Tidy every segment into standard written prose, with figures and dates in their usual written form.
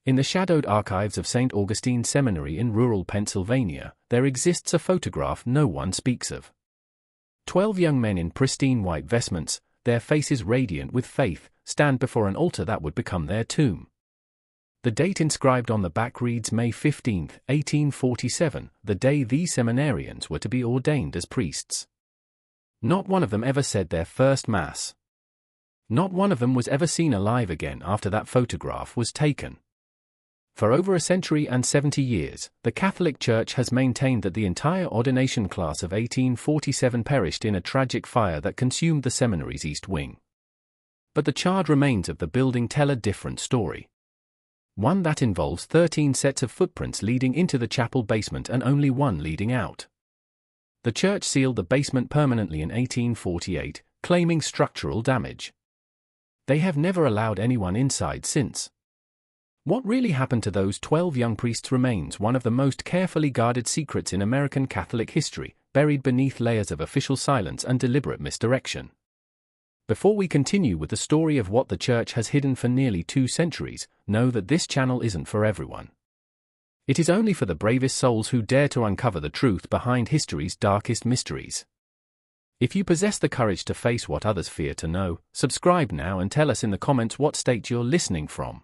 In the shadowed archives of St. Augustine Seminary in rural Pennsylvania, there exists a photograph no one speaks of. 12 young men in pristine white vestments, their faces radiant with faith, stand before an altar that would become their tomb. The date inscribed on the back reads May 15, 1847, the day these seminarians were to be ordained as priests. Not one of them ever said their first Mass. Not one of them was ever seen alive again after that photograph was taken. For over a century and 70 years, the Catholic Church has maintained that the entire ordination class of 1847 perished in a tragic fire that consumed the seminary's east wing. But the charred remains of the building tell a different story. One that involves 13 sets of footprints leading into the chapel basement and only one leading out. The church sealed the basement permanently in 1848, claiming structural damage. They have never allowed anyone inside since. What really happened to those 12 young priests remains one of the most carefully guarded secrets in American Catholic history, buried beneath layers of official silence and deliberate misdirection. Before we continue with the story of what the Church has hidden for nearly 2 centuries, know that this channel isn't for everyone. It is only for the bravest souls who dare to uncover the truth behind history's darkest mysteries. If you possess the courage to face what others fear to know, subscribe now and tell us in the comments what state you're listening from.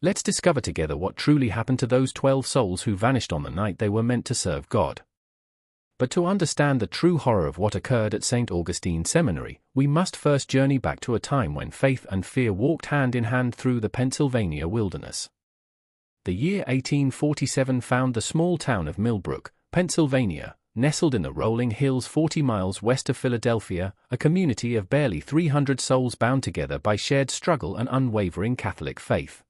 Let's discover together what truly happened to those 12 souls who vanished on the night they were meant to serve God. But to understand the true horror of what occurred at St. Augustine Seminary, we must first journey back to a time when faith and fear walked hand in hand through the Pennsylvania wilderness. The year 1847 found the small town of Millbrook, Pennsylvania, nestled in the rolling hills 40 miles west of Philadelphia, a community of barely 300 souls bound together by shared struggle and unwavering Catholic faith.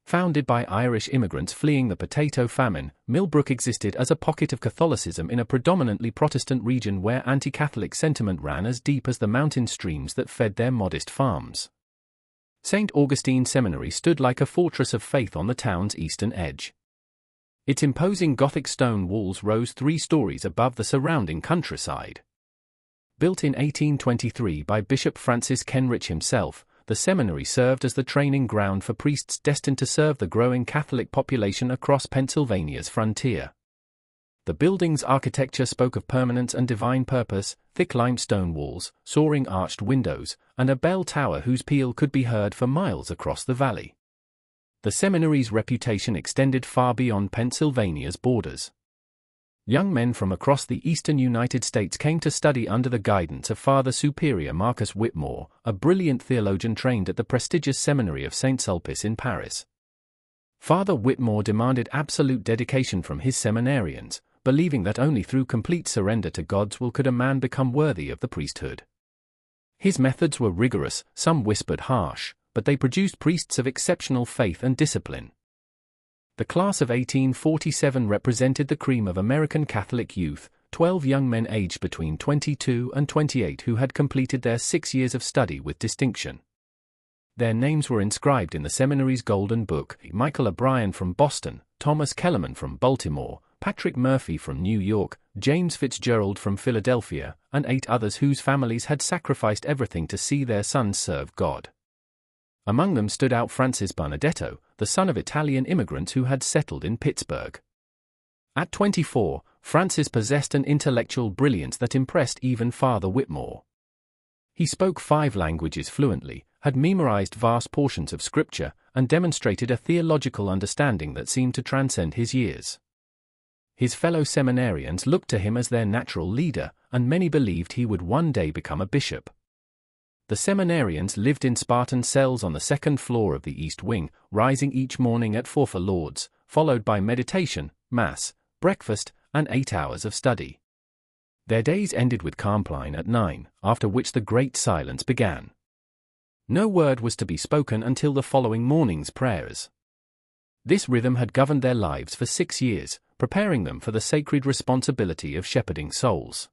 Founded by Irish immigrants fleeing the potato famine, Millbrook existed as a pocket of Catholicism in a predominantly Protestant region where anti-Catholic sentiment ran as deep as the mountain streams that fed their modest farms. St. Augustine Seminary stood like a fortress of faith on the town's eastern edge. Its imposing Gothic stone walls rose 3 stories above the surrounding countryside. Built in 1823 by Bishop Francis Kenrich himself, the seminary served as the training ground for priests destined to serve the growing Catholic population across Pennsylvania's frontier. The building's architecture spoke of permanence and divine purpose, thick limestone walls, soaring arched windows, and a bell tower whose peal could be heard for miles across the valley. The seminary's reputation extended far beyond Pennsylvania's borders. Young men from across the eastern United States came to study under the guidance of Father Superior Marcus Whitmore, a brilliant theologian trained at the prestigious seminary of St. Sulpice in Paris. Father Whitmore demanded absolute dedication from his seminarians, believing that only through complete surrender to God's will could a man become worthy of the priesthood. His methods were rigorous, some whispered harsh, but they produced priests of exceptional faith and discipline. The class of 1847 represented the cream of American Catholic youth, 12 young men aged between 22 and 28 who had completed their 6 years of study with distinction. Their names were inscribed in the seminary's Golden Book: Michael O'Brien from Boston, Thomas Kellerman from Baltimore, Patrick Murphy from New York, James Fitzgerald from Philadelphia, and 8 others whose families had sacrificed everything to see their sons serve God. Among them stood out Francis Benedetto, the son of Italian immigrants who had settled in Pittsburgh. At 24, Francis possessed an intellectual brilliance that impressed even Father Whitmore. He spoke 5 languages fluently, had memorized vast portions of Scripture, and demonstrated a theological understanding that seemed to transcend his years. His fellow seminarians looked to him as their natural leader, and many believed he would one day become a bishop. The seminarians lived in Spartan cells on the 2nd floor of the East Wing, rising each morning at 4 for Lauds, followed by meditation, Mass, breakfast, and 8 hours of study. Their days ended with Compline at 9, after which the Great Silence began. No word was to be spoken until the following morning's prayers. This rhythm had governed their lives for 6 years, preparing them for the sacred responsibility of shepherding souls.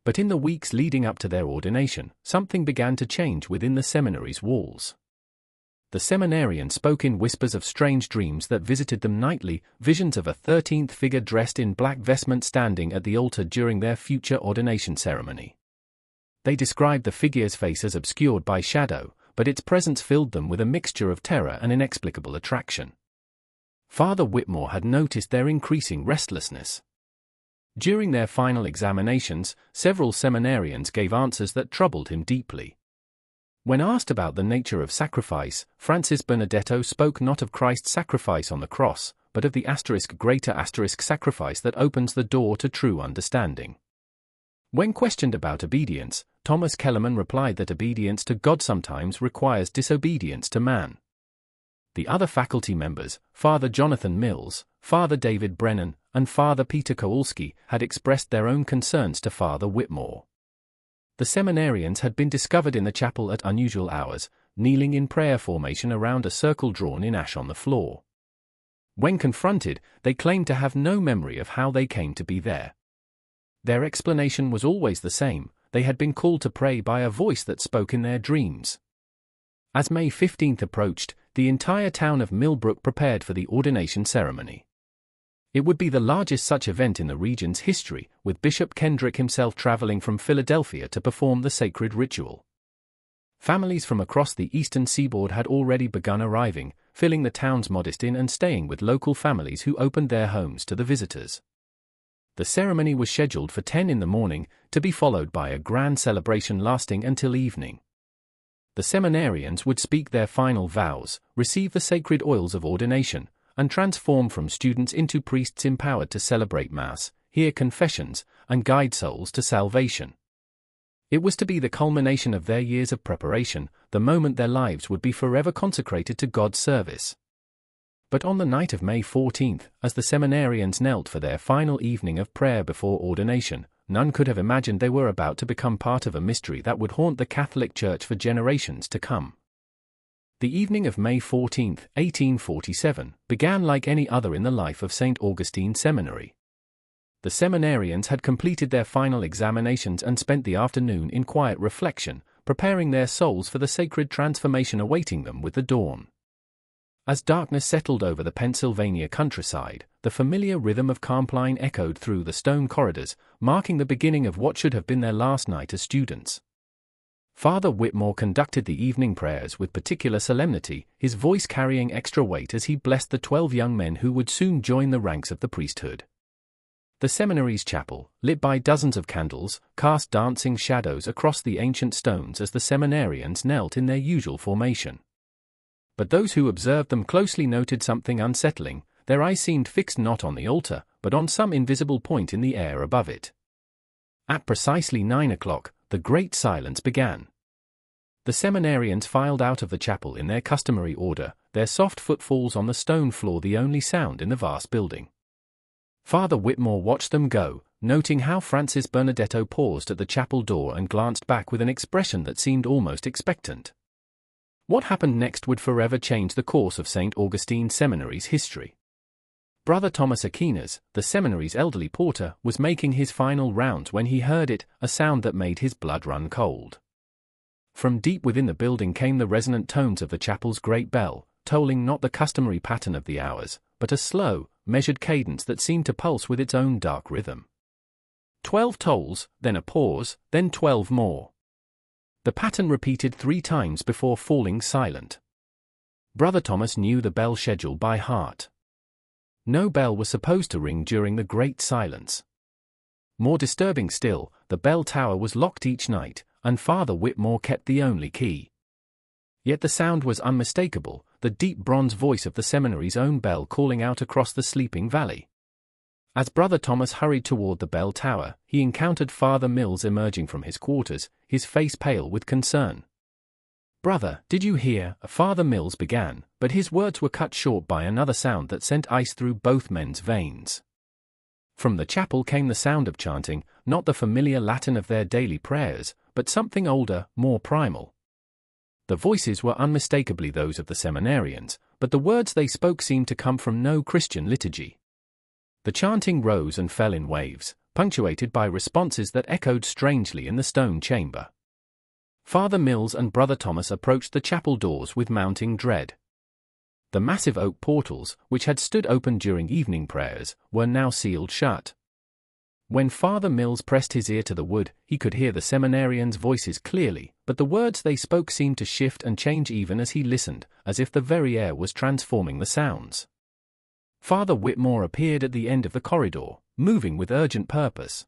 But in the weeks leading up to their ordination, something began to change within the seminary's walls. The seminarians spoke in whispers of strange dreams that visited them nightly, visions of a 13th figure dressed in black vestment standing at the altar during their future ordination ceremony. They described the figure's face as obscured by shadow, but its presence filled them with a mixture of terror and inexplicable attraction. Father Whitmore had noticed their increasing restlessness. During their final examinations, several seminarians gave answers that troubled him deeply. When asked about the nature of sacrifice, Francis Benedetto spoke not of Christ's sacrifice on the cross, but of the greater sacrifice that opens the door to true understanding. When questioned about obedience, Thomas Kellerman replied that obedience to God sometimes requires disobedience to man. The other faculty members, Father Jonathan Mills, Father David Brennan, and Father Peter Kowalski, had expressed their own concerns to Father Whitmore. The seminarians had been discovered in the chapel at unusual hours, kneeling in prayer formation around a circle drawn in ash on the floor. When confronted, they claimed to have no memory of how they came to be there. Their explanation was always the same: they had been called to pray by a voice that spoke in their dreams. As May 15 approached, the entire town of Millbrook prepared for the ordination ceremony. It would be the largest such event in the region's history, with Bishop Kendrick himself traveling from Philadelphia to perform the sacred ritual. Families from across the eastern seaboard had already begun arriving, filling the town's modest inn and staying with local families who opened their homes to the visitors. The ceremony was scheduled for 10 in the morning, to be followed by a grand celebration lasting until evening. The seminarians would speak their final vows, receive the sacred oils of ordination, and transform from students into priests empowered to celebrate Mass, hear confessions, and guide souls to salvation. It was to be the culmination of their years of preparation, the moment their lives would be forever consecrated to God's service. But on the night of May 14, as the seminarians knelt for their final evening of prayer before ordination, none could have imagined they were about to become part of a mystery that would haunt the Catholic Church for generations to come. The evening of May 14, 1847, began like any other in the life of St. Augustine Seminary. The seminarians had completed their final examinations and spent the afternoon in quiet reflection, preparing their souls for the sacred transformation awaiting them with the dawn. As darkness settled over the Pennsylvania countryside, the familiar rhythm of Compline echoed through the stone corridors, marking the beginning of what should have been their last night as students. Father Whitmore conducted the evening prayers with particular solemnity, his voice carrying extra weight as he blessed the 12 young men who would soon join the ranks of the priesthood. The seminary's chapel, lit by dozens of candles, cast dancing shadows across the ancient stones as the seminarians knelt in their usual formation. But those who observed them closely noted something unsettling. Their eyes seemed fixed not on the altar, but on some invisible point in the air above it. At precisely 9 o'clock, the great silence began. The seminarians filed out of the chapel in their customary order, their soft footfalls on the stone floor the only sound in the vast building. Father Whitmore watched them go, noting how Francis Benedetto paused at the chapel door and glanced back with an expression that seemed almost expectant. What happened next would forever change the course of St. Augustine Seminary's history. Brother Thomas Aquinas, the seminary's elderly porter, was making his final rounds when he heard it, a sound that made his blood run cold. From deep within the building came the resonant tones of the chapel's great bell, tolling not the customary pattern of the hours, but a slow, measured cadence that seemed to pulse with its own dark rhythm. 12 tolls, then a pause, then 12 more. The pattern repeated 3 times before falling silent. Brother Thomas knew the bell schedule by heart. No bell was supposed to ring during the great silence. More disturbing still, the bell tower was locked each night, and Father Whitmore kept the only key. Yet the sound was unmistakable, the deep bronze voice of the seminary's own bell calling out across the sleeping valley. As Brother Thomas hurried toward the bell tower, he encountered Father Mills emerging from his quarters, his face pale with concern. "Brother, did you hear?" Father Mills began, but his words were cut short by another sound that sent ice through both men's veins. From the chapel came the sound of chanting, not the familiar Latin of their daily prayers, but something older, more primal. The voices were unmistakably those of the seminarians, but the words they spoke seemed to come from no Christian liturgy. The chanting rose and fell in waves, punctuated by responses that echoed strangely in the stone chamber. Father Mills and Brother Thomas approached the chapel doors with mounting dread. The massive oak portals, which had stood open during evening prayers, were now sealed shut. When Father Mills pressed his ear to the wood, he could hear the seminarians' voices clearly, but the words they spoke seemed to shift and change even as he listened, as if the very air was transforming the sounds. Father Whitmore appeared at the end of the corridor, moving with urgent purpose.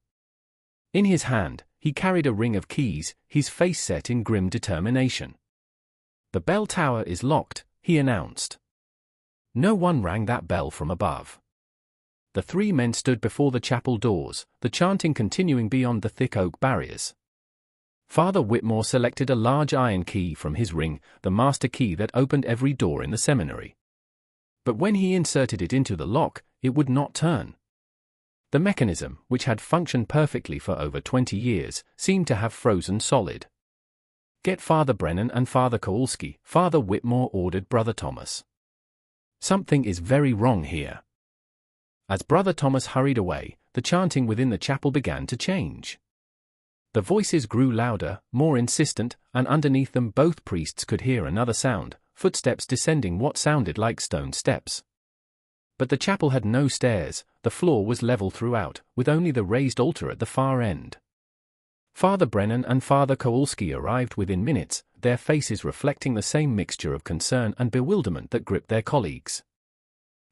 In his hand, he carried a ring of keys, his face set in grim determination. "The bell tower is locked," he announced. No one rang that bell from above. The three men stood before the chapel doors, the chanting continuing beyond the thick oak barriers. Father Whitmore selected a large iron key from his ring, the master key that opened every door in the seminary. But when he inserted it into the lock, it would not turn. The mechanism, which had functioned perfectly for over 20 years, seemed to have frozen solid. "Get Father Brennan and Father Kowalski," Father Whitmore ordered Brother Thomas. "Something is very wrong here." As Brother Thomas hurried away, the chanting within the chapel began to change. The voices grew louder, more insistent, and underneath them both priests could hear another sound, footsteps descending what sounded like stone steps. But the chapel had no stairs, the floor was level throughout, with only the raised altar at the far end. Father Brennan and Father Kowalski arrived within minutes, their faces reflecting the same mixture of concern and bewilderment that gripped their colleagues.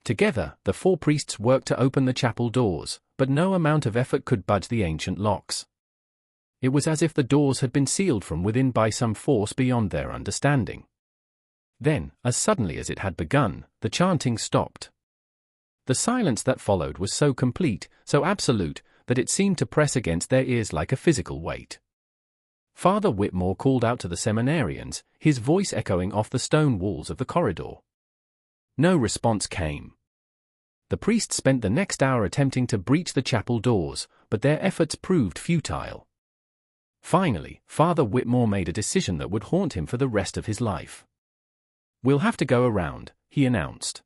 Together, the four priests worked to open the chapel doors, but no amount of effort could budge the ancient locks. It was as if the doors had been sealed from within by some force beyond their understanding. Then, as suddenly as it had begun, the chanting stopped. The silence that followed was so complete, so absolute, that it seemed to press against their ears like a physical weight. Father Whitmore called out to the seminarians, his voice echoing off the stone walls of the corridor. No response came. The priests spent the next hour attempting to breach the chapel doors, but their efforts proved futile. Finally, Father Whitmore made a decision that would haunt him for the rest of his life. "We'll have to go around," he announced.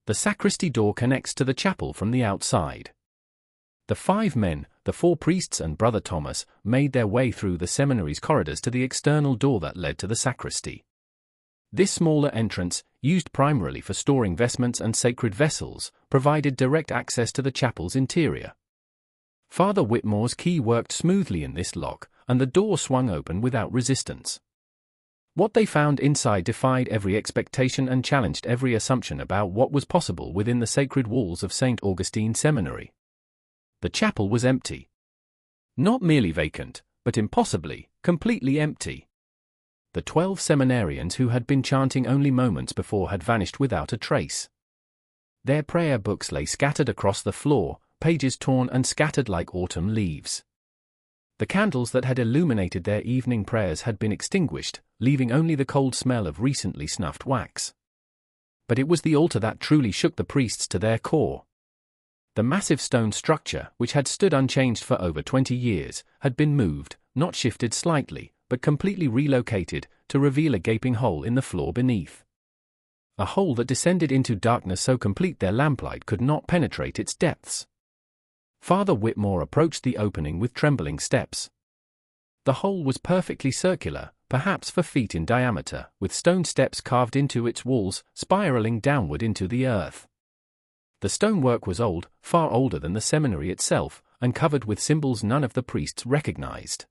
"The sacristy door connects to the chapel from the outside." The five men, the four priests and Brother Thomas, made their way through the seminary's corridors to the external door that led to the sacristy. This smaller entrance, used primarily for storing vestments and sacred vessels, provided direct access to the chapel's interior. Father Whitmore's key worked smoothly in this lock, and the door swung open without resistance. What they found inside defied every expectation and challenged every assumption about what was possible within the sacred walls of St. Augustine Seminary. The chapel was empty. Not merely vacant, but impossibly, completely empty. The 12 seminarians who had been chanting only moments before had vanished without a trace. Their prayer books lay scattered across the floor, pages torn and scattered like autumn leaves. The candles that had illuminated their evening prayers had been extinguished, leaving only the cold smell of recently snuffed wax. But it was the altar that truly shook the priests to their core. The massive stone structure, which had stood unchanged for over 20 years, had been moved, not shifted slightly, but completely relocated, to reveal a gaping hole in the floor beneath. A hole that descended into darkness so complete their lamplight could not penetrate its depths. Father Whitmore approached the opening with trembling steps. The hole was perfectly circular, perhaps 4 feet in diameter, with stone steps carved into its walls, spiraling downward into the earth. The stonework was old, far older than the seminary itself, and covered with symbols none of the priests recognized.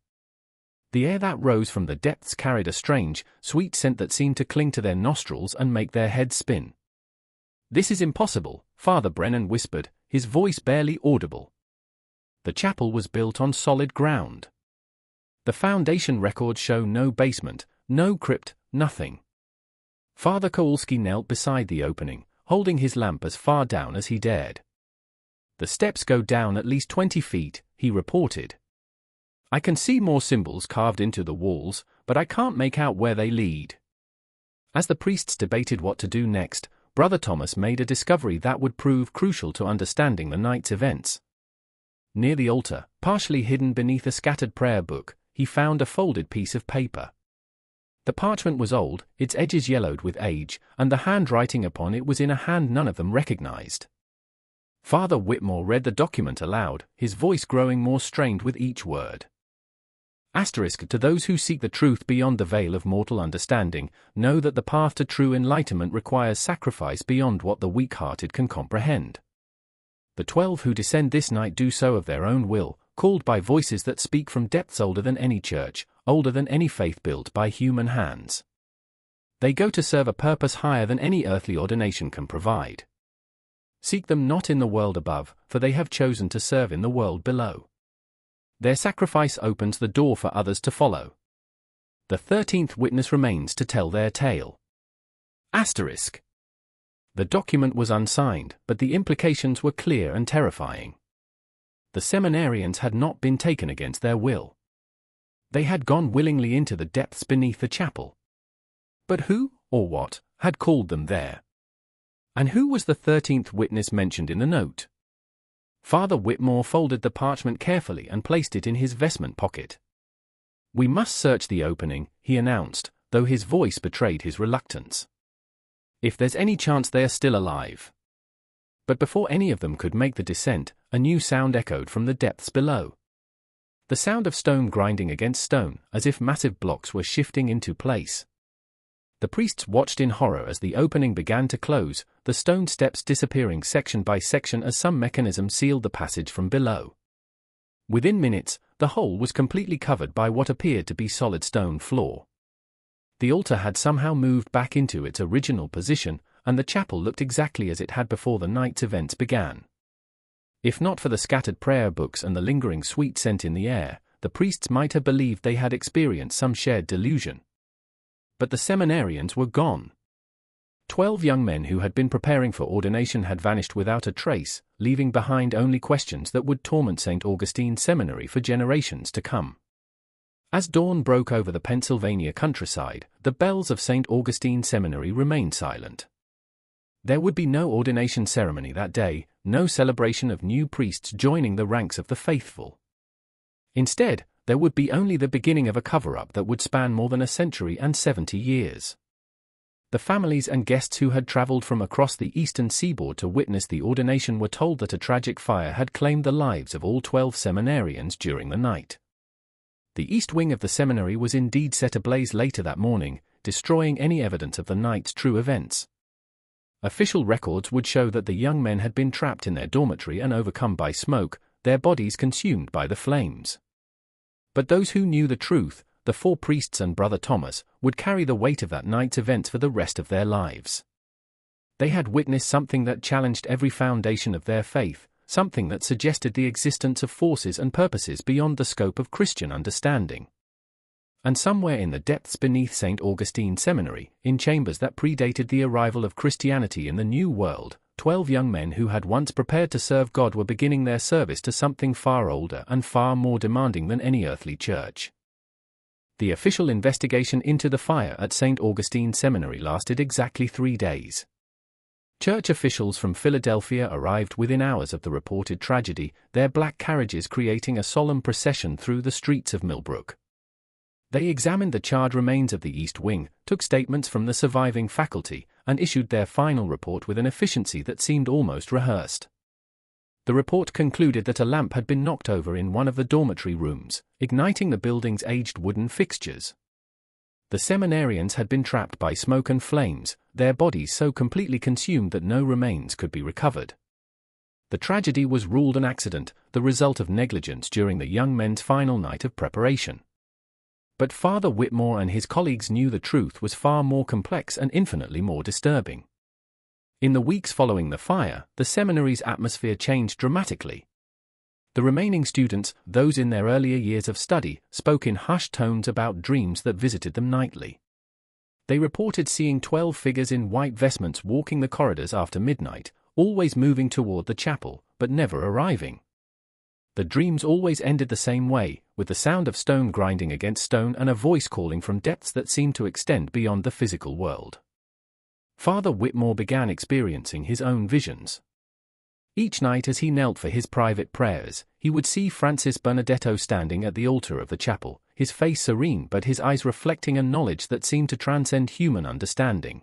The air that rose from the depths carried a strange, sweet scent that seemed to cling to their nostrils and make their heads spin. "This is impossible," Father Brennan whispered, his voice barely audible. The chapel was built on solid ground. The foundation records show no basement, no crypt, nothing. Father Kowalski knelt beside the opening, holding his lamp as far down as he dared. "The steps go down at least 20 feet, he reported. "I can see more symbols carved into the walls, but I can't make out where they lead." As the priests debated what to do next, Brother Thomas made a discovery that would prove crucial to understanding the night's events. Near the altar, partially hidden beneath a scattered prayer book, he found a folded piece of paper. The parchment was old, its edges yellowed with age, and the handwriting upon it was in a hand none of them recognized. Father Whitmore read the document aloud, his voice growing more strained with each word. Asterisk, "To those who seek the truth beyond the veil of mortal understanding, know that the path to true enlightenment requires sacrifice beyond what the weak-hearted can comprehend. The 12 who descend this night do so of their own will, called by voices that speak from depths older than any church, older than any faith built by human hands. They go to serve a purpose higher than any earthly ordination can provide. Seek them not in the world above, for they have chosen to serve in the world below. Their sacrifice opens the door for others to follow. The 13th witness remains to tell their tale. Asterisk. The document was unsigned, but the implications were clear and terrifying. The seminarians had not been taken against their will. They had gone willingly into the depths beneath the chapel. But who, or what, had called them there? And who was the 13th witness mentioned in the note? Father Whitmore folded the parchment carefully and placed it in his vestment pocket. "We must search the opening," he announced, though his voice betrayed his reluctance. "If there's any chance they are still alive." But before any of them could make the descent, a new sound echoed from the depths below. The sound of stone grinding against stone, as if massive blocks were shifting into place. The priests watched in horror as the opening began to close, the stone steps disappearing section by section as some mechanism sealed the passage from below. Within minutes, the hole was completely covered by what appeared to be solid stone floor. The altar had somehow moved back into its original position, and the chapel looked exactly as it had before the night's events began. If not for the scattered prayer books and the lingering sweet scent in the air, the priests might have believed they had experienced some shared delusion. But the seminarians were gone. 12 young men who had been preparing for ordination had vanished without a trace, leaving behind only questions that would torment St. Augustine Seminary for generations to come. As dawn broke over the Pennsylvania countryside, the bells of St. Augustine Seminary remained silent. There would be no ordination ceremony that day, no celebration of new priests joining the ranks of the faithful. Instead, there would be only the beginning of a cover-up that would span more than a century and 70 years. The families and guests who had traveled from across the eastern seaboard to witness the ordination were told that a tragic fire had claimed the lives of all 12 seminarians during the night. The east wing of the seminary was indeed set ablaze later that morning, destroying any evidence of the night's true events. Official records would show that the young men had been trapped in their dormitory and overcome by smoke, their bodies consumed by the flames. But those who knew the truth, the 4 priests and Brother Thomas, would carry the weight of that night's events for the rest of their lives. They had witnessed something that challenged every foundation of their faith, something that suggested the existence of forces and purposes beyond the scope of Christian understanding. And somewhere in the depths beneath St. Augustine Seminary, in chambers that predated the arrival of Christianity in the New World, 12 young men who had once prepared to serve God were beginning their service to something far older and far more demanding than any earthly church. The official investigation into the fire at St. Augustine Seminary lasted exactly 3 days. Church officials from Philadelphia arrived within hours of the reported tragedy, their black carriages creating a solemn procession through the streets of Millbrook. They examined the charred remains of the East Wing, took statements from the surviving faculty, and issued their final report with an efficiency that seemed almost rehearsed. The report concluded that a lamp had been knocked over in one of the dormitory rooms, igniting the building's aged wooden fixtures. The seminarians had been trapped by smoke and flames, their bodies so completely consumed that no remains could be recovered. The tragedy was ruled an accident, the result of negligence during the young men's final night of preparation. But Father Whitmore and his colleagues knew the truth was far more complex and infinitely more disturbing. In the weeks following the fire, the seminary's atmosphere changed dramatically. The remaining students, those in their earlier years of study, spoke in hushed tones about dreams that visited them nightly. They reported seeing 12 figures in white vestments walking the corridors after midnight, always moving toward the chapel, but never arriving. The dreams always ended the same way, with the sound of stone grinding against stone and a voice calling from depths that seemed to extend beyond the physical world. Father Whitmore began experiencing his own visions. Each night as he knelt for his private prayers, he would see Francis Benedetto standing at the altar of the chapel, his face serene but his eyes reflecting a knowledge that seemed to transcend human understanding.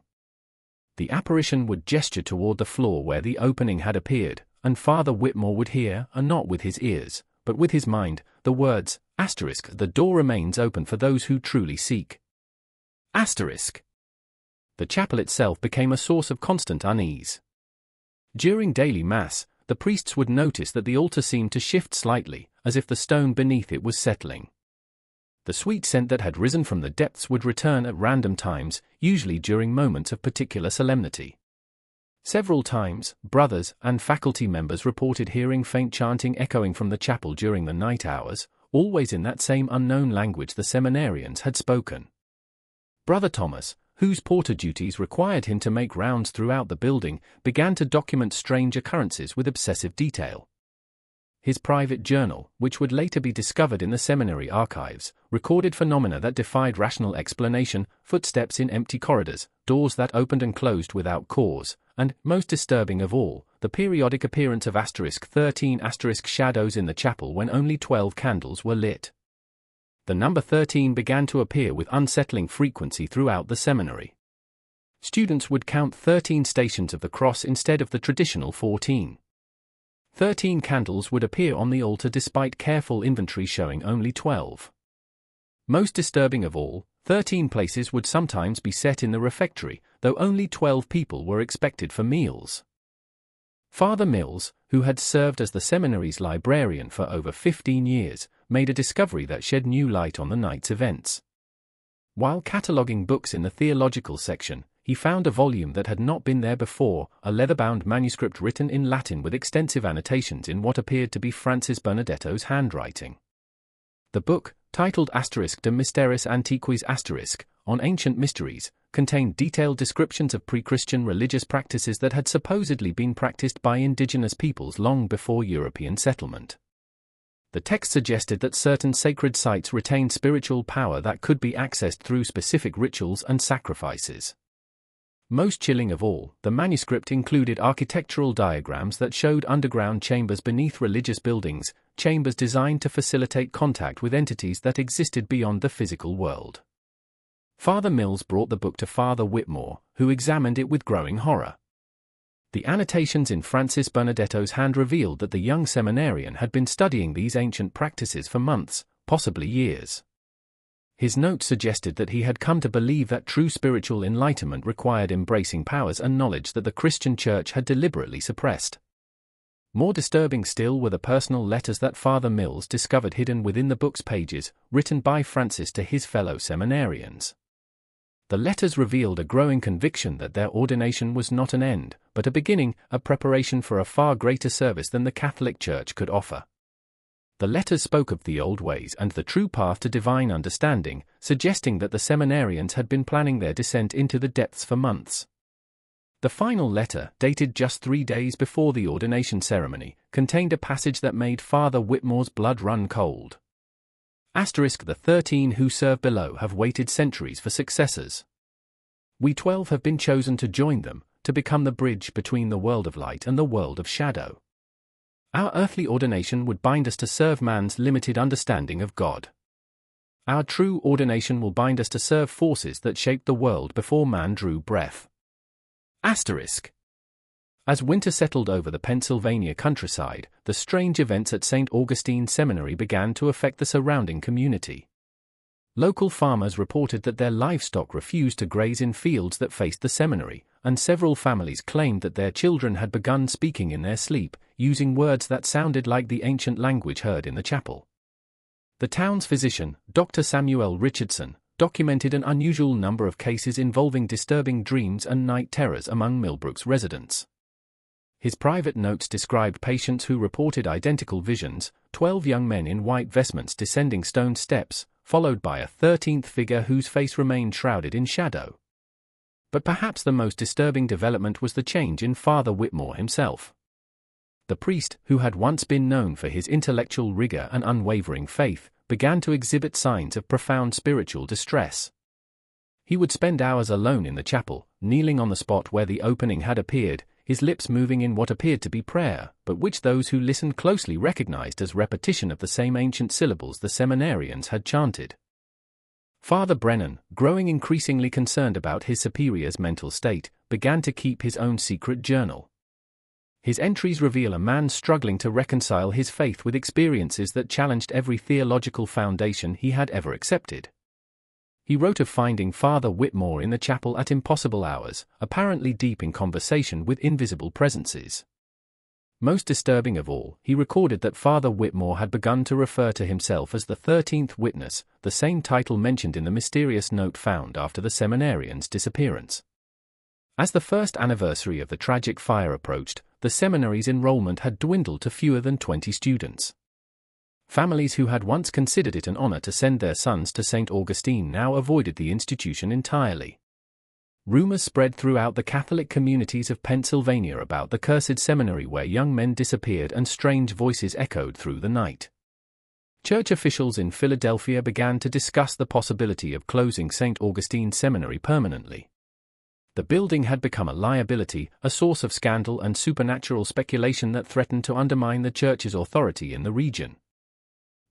The apparition would gesture toward the floor where the opening had appeared, and Father Whitmore would hear, and not with his ears, but with his mind, the words, **, the door remains open for those who truly seek. **. The chapel itself became a source of constant unease. During daily Mass, the priests would notice that the altar seemed to shift slightly, as if the stone beneath it was settling. The sweet scent that had risen from the depths would return at random times, usually during moments of particular solemnity. Several times, brothers and faculty members reported hearing faint chanting echoing from the chapel during the night hours, always in that same unknown language the seminarians had spoken. Brother Thomas, whose porter duties required him to make rounds throughout the building, began to document strange occurrences with obsessive detail. His private journal, which would later be discovered in the seminary archives, recorded phenomena that defied rational explanation: footsteps in empty corridors, doors that opened and closed without cause, and, most disturbing of all, the periodic appearance of *13 shadows in the chapel when only 12 candles were lit. The number 13 began to appear with unsettling frequency throughout the seminary. Students would count 13 stations of the cross instead of the traditional 14. 13 candles would appear on the altar despite careful inventory showing only 12. Most disturbing of all, 13 places would sometimes be set in the refectory, though only 12 people were expected for meals. Father Mills, who had served as the seminary's librarian for over 15 years, made a discovery that shed new light on the night's events. While cataloguing books in the theological section, he found a volume that had not been there before, a leather-bound manuscript written in Latin with extensive annotations in what appeared to be Francis Bernardetto's handwriting. The book, titled *De Mysteris Antiquis *, on ancient mysteries, contained detailed descriptions of pre-Christian religious practices that had supposedly been practiced by indigenous peoples long before European settlement. The text suggested that certain sacred sites retained spiritual power that could be accessed through specific rituals and sacrifices. Most chilling of all, the manuscript included architectural diagrams that showed underground chambers beneath religious buildings, chambers designed to facilitate contact with entities that existed beyond the physical world. Father Mills brought the book to Father Whitmore, who examined it with growing horror. The annotations in Francis Bernardetto's hand revealed that the young seminarian had been studying these ancient practices for months, possibly years. His notes suggested that he had come to believe that true spiritual enlightenment required embracing powers and knowledge that the Christian Church had deliberately suppressed. More disturbing still were the personal letters that Father Mills discovered hidden within the book's pages, written by Francis to his fellow seminarians. The letters revealed a growing conviction that their ordination was not an end, but a beginning, a preparation for a far greater service than the Catholic Church could offer. The letters spoke of the old ways and the true path to divine understanding, suggesting that the seminarians had been planning their descent into the depths for months. The final letter, dated just 3 days before the ordination ceremony, contained a passage that made Father Whitmore's blood run cold. *The 13 who serve below have waited centuries for successors. We 12 have been chosen to join them, to become the bridge between the world of light and the world of shadow. Our earthly ordination would bind us to serve man's limited understanding of God. Our true ordination will bind us to serve forces that shaped the world before man drew breath. As winter settled over the Pennsylvania countryside, the strange events at St. Augustine Seminary began to affect the surrounding community. Local farmers reported that their livestock refused to graze in fields that faced the seminary, and several families claimed that their children had begun speaking in their sleep, using words that sounded like the ancient language heard in the chapel. The town's physician, Dr. Samuel Richardson, documented an unusual number of cases involving disturbing dreams and night terrors among Millbrook's residents. His private notes described patients who reported identical visions: 12 young men in white vestments descending stone steps, followed by a 13th figure whose face remained shrouded in shadow. But perhaps the most disturbing development was the change in Father Whitmore himself. The priest, who had once been known for his intellectual rigor and unwavering faith, began to exhibit signs of profound spiritual distress. He would spend hours alone in the chapel, kneeling on the spot where the opening had appeared, his lips moving in what appeared to be prayer, but which those who listened closely recognized as repetition of the same ancient syllables the seminarians had chanted. Father Brennan, growing increasingly concerned about his superior's mental state, began to keep his own secret journal. His entries reveal a man struggling to reconcile his faith with experiences that challenged every theological foundation he had ever accepted. He wrote of finding Father Whitmore in the chapel at impossible hours, apparently deep in conversation with invisible presences. Most disturbing of all, he recorded that Father Whitmore had begun to refer to himself as the 13th witness, the same title mentioned in the mysterious note found after the seminarian's disappearance. As the first anniversary of the tragic fire approached, the seminary's enrollment had dwindled to fewer than 20 students. Families who had once considered it an honor to send their sons to St. Augustine now avoided the institution entirely. Rumors spread throughout the Catholic communities of Pennsylvania about the cursed seminary where young men disappeared and strange voices echoed through the night. Church officials in Philadelphia began to discuss the possibility of closing St. Augustine Seminary permanently. The building had become a liability, a source of scandal and supernatural speculation that threatened to undermine the church's authority in the region.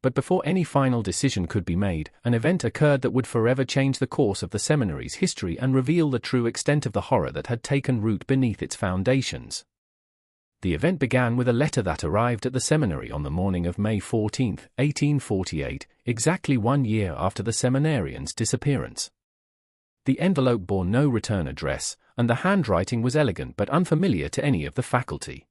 But before any final decision could be made, an event occurred that would forever change the course of the seminary's history and reveal the true extent of the horror that had taken root beneath its foundations. The event began with a letter that arrived at the seminary on the morning of May 14, 1848, exactly 1 year after the seminarian's disappearance. The envelope bore no return address, and the handwriting was elegant but unfamiliar to any of the faculty.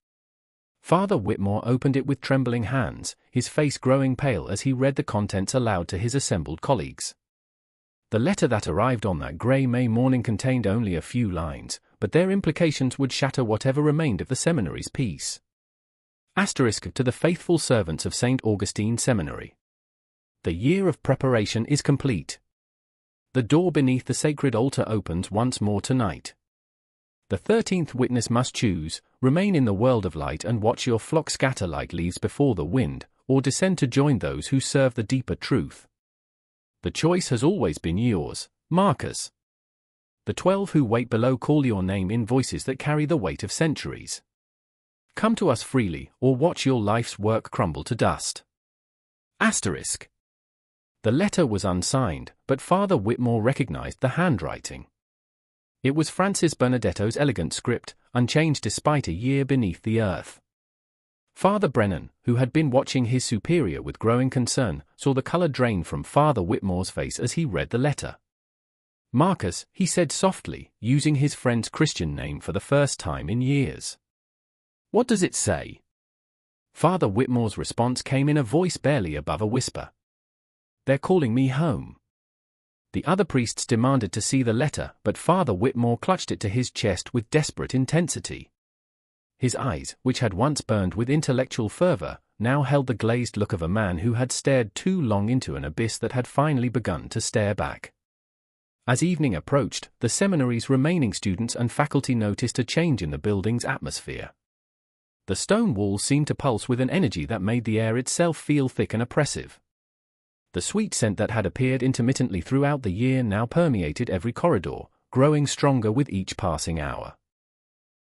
Father Whitmore opened it with trembling hands, his face growing pale as he read the contents aloud to his assembled colleagues. The letter that arrived on that grey May morning contained only a few lines, but their implications would shatter whatever remained of the seminary's peace. Asterisk to the faithful servants of St. Augustine Seminary. The year of preparation is complete. The door beneath the sacred altar opens once more tonight. The 13th witness must choose, remain in the world of light and watch your flock scatter like leaves before the wind, or descend to join those who serve the deeper truth. The choice has always been yours, Marcus. The 12 who wait below call your name in voices that carry the weight of centuries. Come to us freely, or watch your life's work crumble to dust. Asterisk. The letter was unsigned, but Father Whitmore recognized the handwriting. It was Francis Bernardetto's elegant script, unchanged despite a year beneath the earth. Father Brennan, who had been watching his superior with growing concern, saw the color drain from Father Whitmore's face as he read the letter. Marcus, he said softly, using his friend's Christian name for the first time in years. What does it say? Father Whitmore's response came in a voice barely above a whisper. They're calling me home. The other priests demanded to see the letter, but Father Whitmore clutched it to his chest with desperate intensity. His eyes, which had once burned with intellectual fervor, now held the glazed look of a man who had stared too long into an abyss that had finally begun to stare back. As evening approached, the seminary's remaining students and faculty noticed a change in the building's atmosphere. The stone walls seemed to pulse with an energy that made the air itself feel thick and oppressive. The sweet scent that had appeared intermittently throughout the year now permeated every corridor, growing stronger with each passing hour.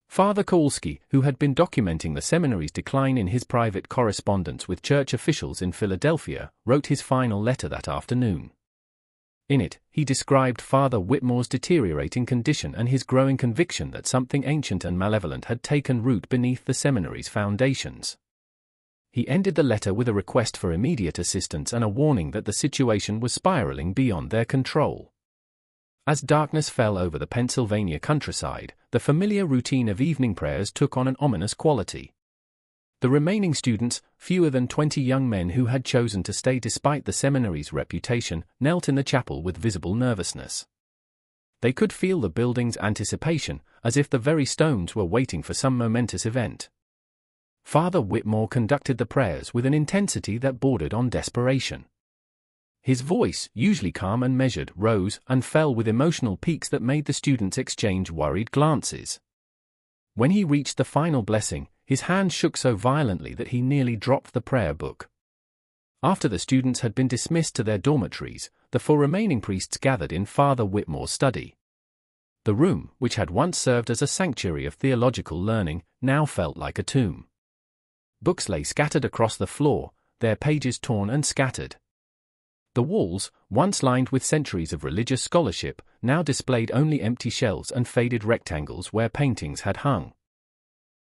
Father Kowalski, who had been documenting the seminary's decline in his private correspondence with church officials in Philadelphia, wrote his final letter that afternoon. In it, he described Father Whitmore's deteriorating condition and his growing conviction that something ancient and malevolent had taken root beneath the seminary's foundations. He ended the letter with a request for immediate assistance and a warning that the situation was spiraling beyond their control. As darkness fell over the Pennsylvania countryside, the familiar routine of evening prayers took on an ominous quality. The remaining students, fewer than 20 young men who had chosen to stay despite the seminary's reputation, knelt in the chapel with visible nervousness. They could feel the building's anticipation, as if the very stones were waiting for some momentous event. Father Whitmore conducted the prayers with an intensity that bordered on desperation. His voice, usually calm and measured, rose and fell with emotional peaks that made the students exchange worried glances. When he reached the final blessing, his hand shook so violently that he nearly dropped the prayer book. After the students had been dismissed to their dormitories, the 4 remaining priests gathered in Father Whitmore's study. The room, which had once served as a sanctuary of theological learning, now felt like a tomb. Books lay scattered across the floor, their pages torn and scattered. The walls, once lined with centuries of religious scholarship, now displayed only empty shelves and faded rectangles where paintings had hung.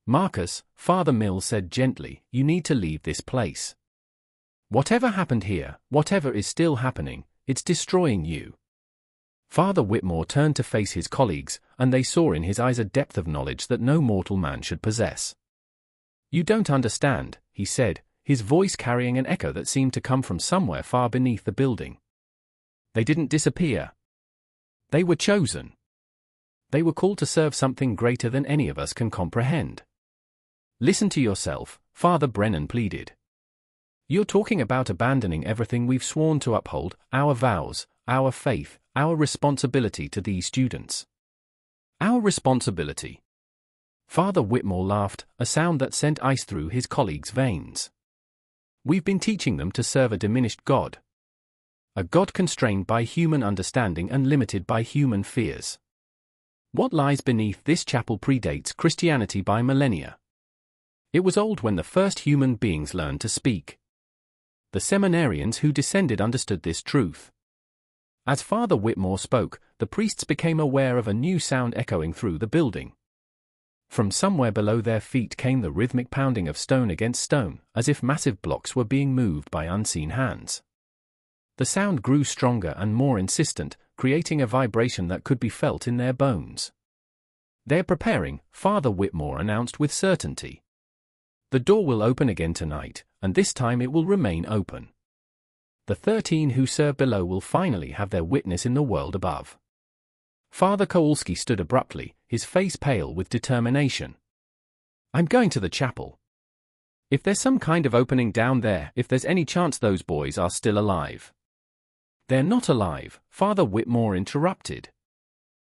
Marcus, Father Mills said gently, you need to leave this place. Whatever happened here, whatever is still happening, it's destroying you. Father Whitmore turned to face his colleagues, and they saw in his eyes a depth of knowledge that no mortal man should possess. "You don't understand," he said, his voice carrying an echo that seemed to come from somewhere far beneath the building. "They didn't disappear. They were chosen. They were called to serve something greater than any of us can comprehend." "Listen to yourself," Father Brennan pleaded. "You're talking about abandoning everything we've sworn to uphold, our vows, our faith, our responsibility to these students." "Our responsibility?" Father Whitmore laughed, a sound that sent ice through his colleagues' veins. "We've been teaching them to serve a diminished God. A God constrained by human understanding and limited by human fears. What lies beneath this chapel predates Christianity by millennia. It was old when the first human beings learned to speak. The seminarians who descended understood this truth. As Father Whitmore spoke, the priests became aware of a new sound echoing through the building. From somewhere below their feet came the rhythmic pounding of stone against stone, as if massive blocks were being moved by unseen hands. The sound grew stronger and more insistent, creating a vibration that could be felt in their bones. "They're preparing," Father Whitmore announced with certainty. "The door will open again tonight, and this time it will remain open. The 13 who serve below will finally have their witness in the world above." Father Kowalski stood abruptly, his face pale with determination. "I'm going to the chapel. If there's some kind of opening down there, if there's any chance those boys are still alive." "They're not alive," Father Whitmore interrupted.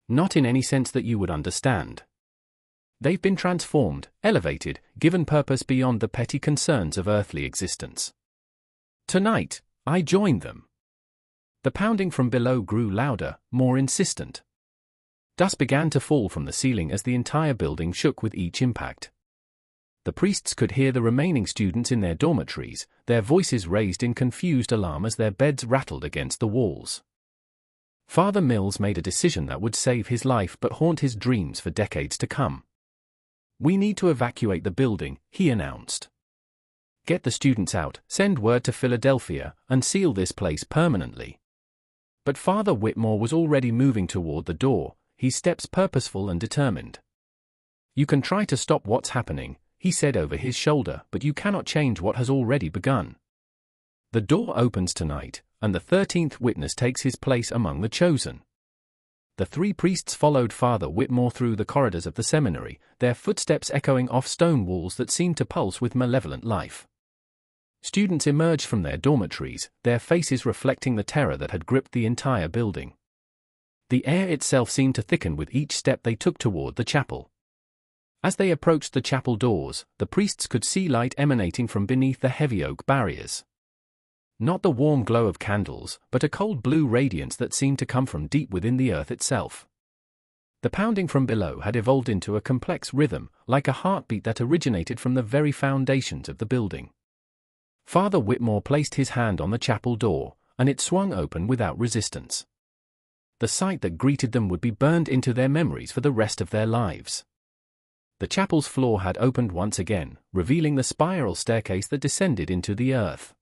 "Not in any sense that you would understand. They've been transformed, elevated, given purpose beyond the petty concerns of earthly existence. Tonight, I joined them." The pounding from below grew louder, more insistent. Dust began to fall from the ceiling as the entire building shook with each impact. The priests could hear the remaining students in their dormitories, their voices raised in confused alarm as their beds rattled against the walls. Father Mills made a decision that would save his life but haunt his dreams for decades to come. "We need to evacuate the building," he announced. "Get the students out, send word to Philadelphia, and seal this place permanently." But Father Whitmore was already moving toward the door, his steps purposeful and determined. "You can try to stop what's happening," he said over his shoulder, "but you cannot change what has already begun. The door opens tonight, and the 13th witness takes his place among the chosen." The 3 priests followed Father Whitmore through the corridors of the seminary, their footsteps echoing off stone walls that seemed to pulse with malevolent life. Students emerged from their dormitories, their faces reflecting the terror that had gripped the entire building. The air itself seemed to thicken with each step they took toward the chapel. As they approached the chapel doors, the priests could see light emanating from beneath the heavy oak barriers. Not the warm glow of candles, but a cold blue radiance that seemed to come from deep within the earth itself. The pounding from below had evolved into a complex rhythm, like a heartbeat that originated from the very foundations of the building. Father Whitmore placed his hand on the chapel door, and it swung open without resistance. The sight that greeted them would be burned into their memories for the rest of their lives. The chapel's floor had opened once again, revealing the spiral staircase that descended into the earth.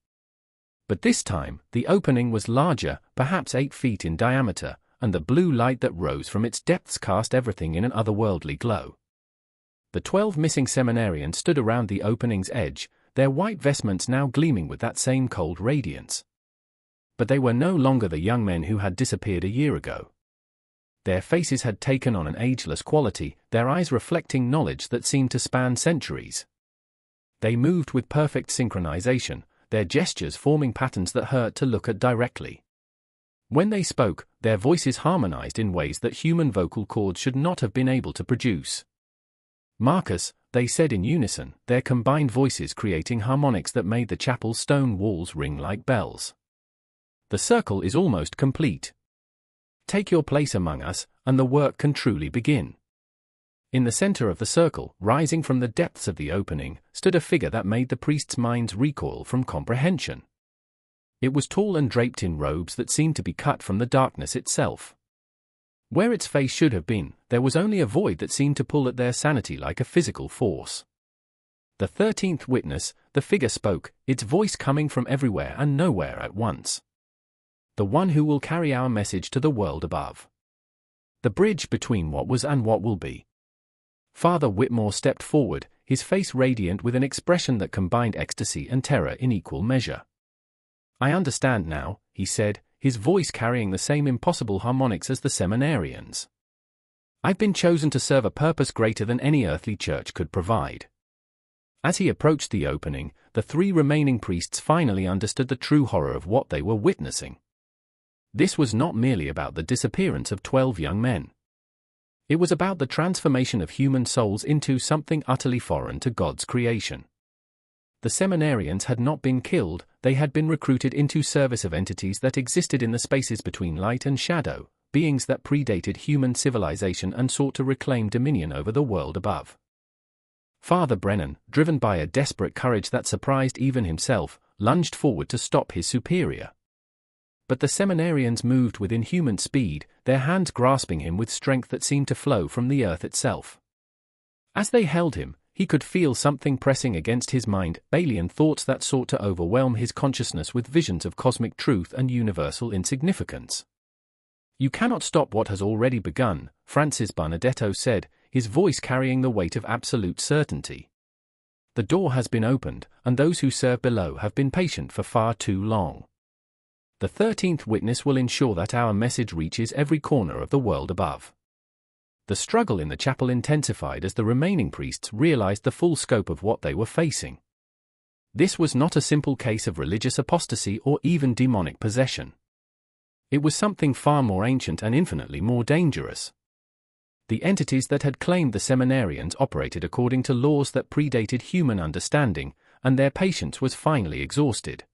But this time, the opening was larger, perhaps 8 feet in diameter, and the blue light that rose from its depths cast everything in an otherworldly glow. The 12 missing seminarians stood around the opening's edge, their white vestments now gleaming with that same cold radiance. But they were no longer the young men who had disappeared a year ago. Their faces had taken on an ageless quality, their eyes reflecting knowledge that seemed to span centuries. They moved with perfect synchronization, their gestures forming patterns that hurt to look at directly. When they spoke, their voices harmonized in ways that human vocal cords should not have been able to produce. "Marcus," they said in unison, their combined voices creating harmonics that made the chapel's stone walls ring like bells. "The circle is almost complete. Take your place among us, and the work can truly begin." In the center of the circle, rising from the depths of the opening, stood a figure that made the priests' minds recoil from comprehension. It was tall and draped in robes that seemed to be cut from the darkness itself. Where its face should have been, there was only a void that seemed to pull at their sanity like a physical force. The 13th witness, the figure spoke, its voice coming from everywhere and nowhere at once. "The one who will carry our message to the world above. The bridge between what was and what will be." Father Whitmore stepped forward, his face radiant with an expression that combined ecstasy and terror in equal measure. "I understand now," he said, his voice carrying the same impossible harmonics as the seminarians. "I've been chosen to serve a purpose greater than any earthly church could provide." As he approached the opening, the 3 remaining priests finally understood the true horror of what they were witnessing. This was not merely about the disappearance of 12 young men. It was about the transformation of human souls into something utterly foreign to God's creation. The seminarians had not been killed, they had been recruited into service of entities that existed in the spaces between light and shadow, beings that predated human civilization and sought to reclaim dominion over the world above. Father Brennan, driven by a desperate courage that surprised even himself, lunged forward to stop his superior. But the seminarians moved with inhuman speed, their hands grasping him with strength that seemed to flow from the earth itself. As they held him, he could feel something pressing against his mind, alien thoughts that sought to overwhelm his consciousness with visions of cosmic truth and universal insignificance. "You cannot stop what has already begun," Francis Benedetto said, his voice carrying the weight of absolute certainty. "The door has been opened, and those who serve below have been patient for far too long. The 13th witness will ensure that our message reaches every corner of the world above." The struggle in the chapel intensified as the remaining priests realized the full scope of what they were facing. This was not a simple case of religious apostasy or even demonic possession. It was something far more ancient and infinitely more dangerous. The entities that had claimed the seminarians operated according to laws that predated human understanding, and their patience was finally exhausted.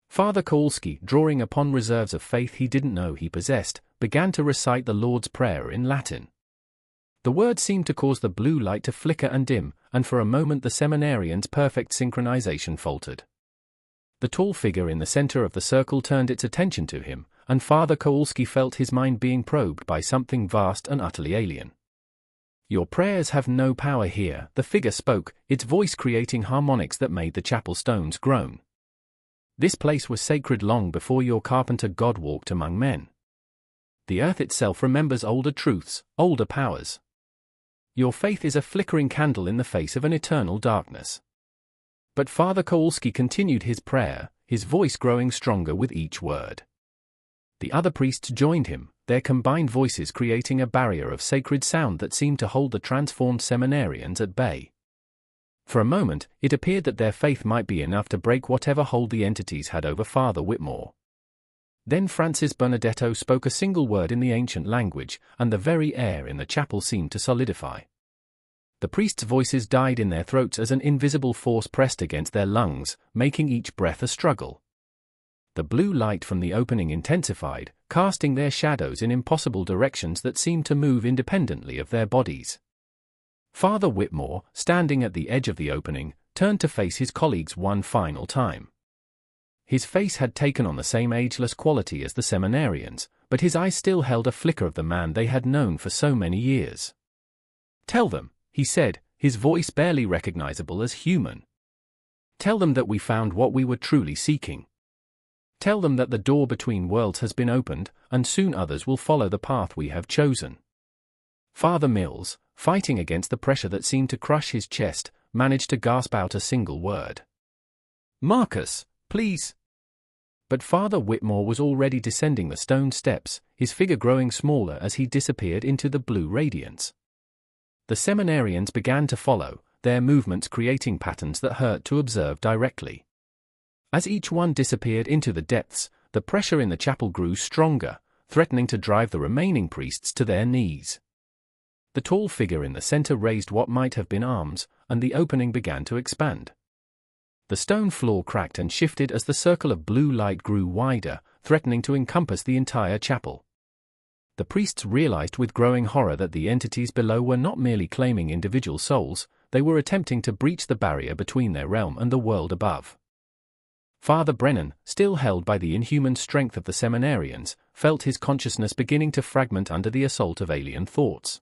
Father Kowalski, drawing upon reserves of faith he didn't know he possessed, began to recite the Lord's Prayer in Latin. The words seemed to cause the blue light to flicker and dim, and for a moment the seminarians' perfect synchronization faltered. The tall figure in the center of the circle turned its attention to him, and Father Kowalski felt his mind being probed by something vast and utterly alien. "Your prayers have no power here," the figure spoke, its voice creating harmonics that made the chapel stones groan. "This place was sacred long before your carpenter God walked among men. The earth itself remembers older truths, older powers. Your faith is a flickering candle in the face of an eternal darkness." But Father Kowalski continued his prayer, his voice growing stronger with each word. The other priests joined him, their combined voices creating a barrier of sacred sound that seemed to hold the transformed seminarians at bay. For a moment, it appeared that their faith might be enough to break whatever hold the entities had over Father Whitmore. Then Francis Benedetto spoke a single word in the ancient language, and the very air in the chapel seemed to solidify. The priests' voices died in their throats as an invisible force pressed against their lungs, making each breath a struggle. The blue light from the opening intensified, casting their shadows in impossible directions that seemed to move independently of their bodies. Father Whitmore, standing at the edge of the opening, turned to face his colleagues one final time. His face had taken on the same ageless quality as the seminarians, but his eyes still held a flicker of the man they had known for so many years. "Tell them," he said, his voice barely recognizable as human. "Tell them that we found what we were truly seeking. Tell them that the door between worlds has been opened, and soon others will follow the path we have chosen." Father Mills, fighting against the pressure that seemed to crush his chest, managed to gasp out a single word. "Marcus, please." But Father Whitmore was already descending the stone steps, his figure growing smaller as he disappeared into the blue radiance. The seminarians began to follow, their movements creating patterns that hurt to observe directly. As each one disappeared into the depths, the pressure in the chapel grew stronger, threatening to drive the remaining priests to their knees. The tall figure in the center raised what might have been arms, and the opening began to expand. The stone floor cracked and shifted as the circle of blue light grew wider, threatening to encompass the entire chapel. The priests realized with growing horror that the entities below were not merely claiming individual souls, they were attempting to breach the barrier between their realm and the world above. Father Brennan, still held by the inhuman strength of the seminarians, felt his consciousness beginning to fragment under the assault of alien thoughts.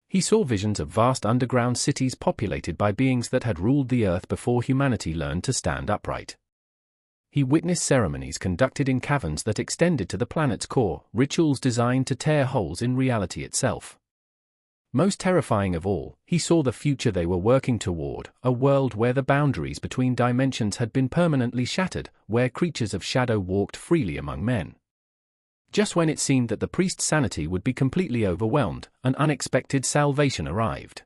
He saw visions of vast underground cities populated by beings that had ruled the earth before humanity learned to stand upright. He witnessed ceremonies conducted in caverns that extended to the planet's core, rituals designed to tear holes in reality itself. Most terrifying of all, he saw the future they were working toward, a world where the boundaries between dimensions had been permanently shattered, where creatures of shadow walked freely among men. Just when it seemed that the priest's sanity would be completely overwhelmed, an unexpected salvation arrived.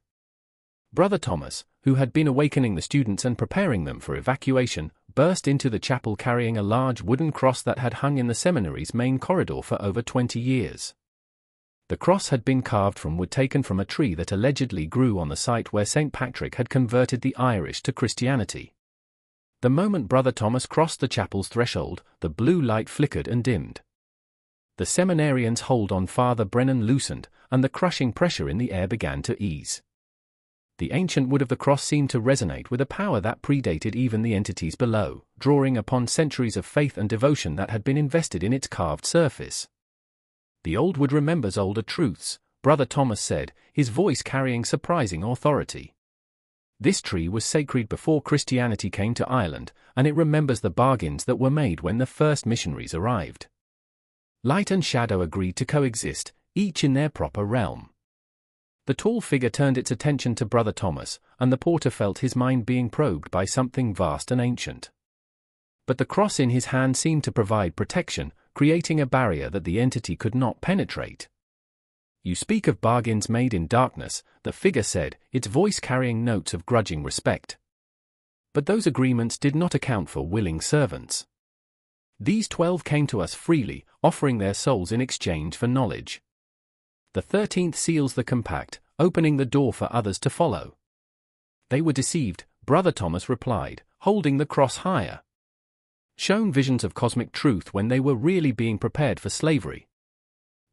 Brother Thomas, who had been awakening the students and preparing them for evacuation, burst into the chapel carrying a large wooden cross that had hung in the seminary's main corridor for over 20 years. The cross had been carved from wood taken from a tree that allegedly grew on the site where St. Patrick had converted the Irish to Christianity. The moment Brother Thomas crossed the chapel's threshold, the blue light flickered and dimmed. The seminarians' hold on Father Brennan loosened, and the crushing pressure in the air began to ease. The ancient wood of the cross seemed to resonate with a power that predated even the entities below, drawing upon centuries of faith and devotion that had been invested in its carved surface. "The old wood remembers older truths," Brother Thomas said, his voice carrying surprising authority. "This tree was sacred before Christianity came to Ireland, and it remembers the bargains that were made when the first missionaries arrived. Light and shadow agreed to coexist, each in their proper realm." The tall figure turned its attention to Brother Thomas, and the porter felt his mind being probed by something vast and ancient. But the cross in his hand seemed to provide protection, creating a barrier that the entity could not penetrate. "You speak of bargains made in darkness," the figure said, its voice carrying notes of grudging respect. "But those agreements did not account for willing servants. These 12 came to us freely, offering their souls in exchange for knowledge. The 13th seals the compact, opening the door for others to follow." "They were deceived," Brother Thomas replied, holding the cross higher. "Shown visions of cosmic truth when they were really being prepared for slavery.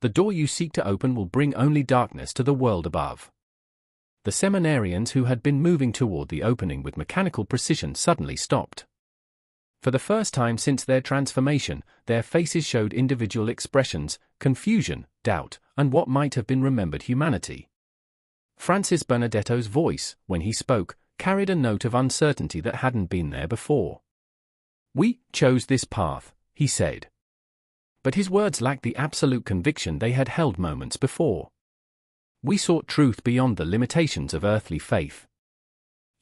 The door you seek to open will bring only darkness to the world above." The seminarians who had been moving toward the opening with mechanical precision suddenly stopped. For the first time since their transformation, their faces showed individual expressions: confusion, doubt, and what might have been remembered humanity. Francis Benedetto's voice, when he spoke, carried a note of uncertainty that hadn't been there before. "We chose this path," he said. But his words lacked the absolute conviction they had held moments before. "We sought truth beyond the limitations of earthly faith."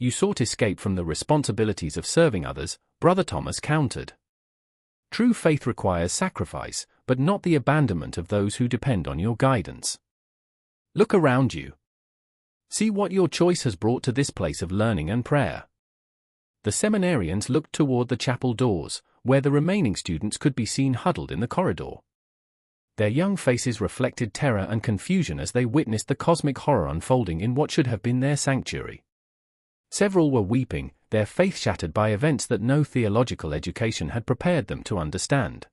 "You sought escape from the responsibilities of serving others," Brother Thomas countered. "True faith requires sacrifice, but not the abandonment of those who depend on your guidance. Look around you. See what your choice has brought to this place of learning and prayer." The seminarians looked toward the chapel doors, where the remaining students could be seen huddled in the corridor. Their young faces reflected terror and confusion as they witnessed the cosmic horror unfolding in what should have been their sanctuary. Several were weeping, their faith shattered by events that no theological education had prepared them to understand.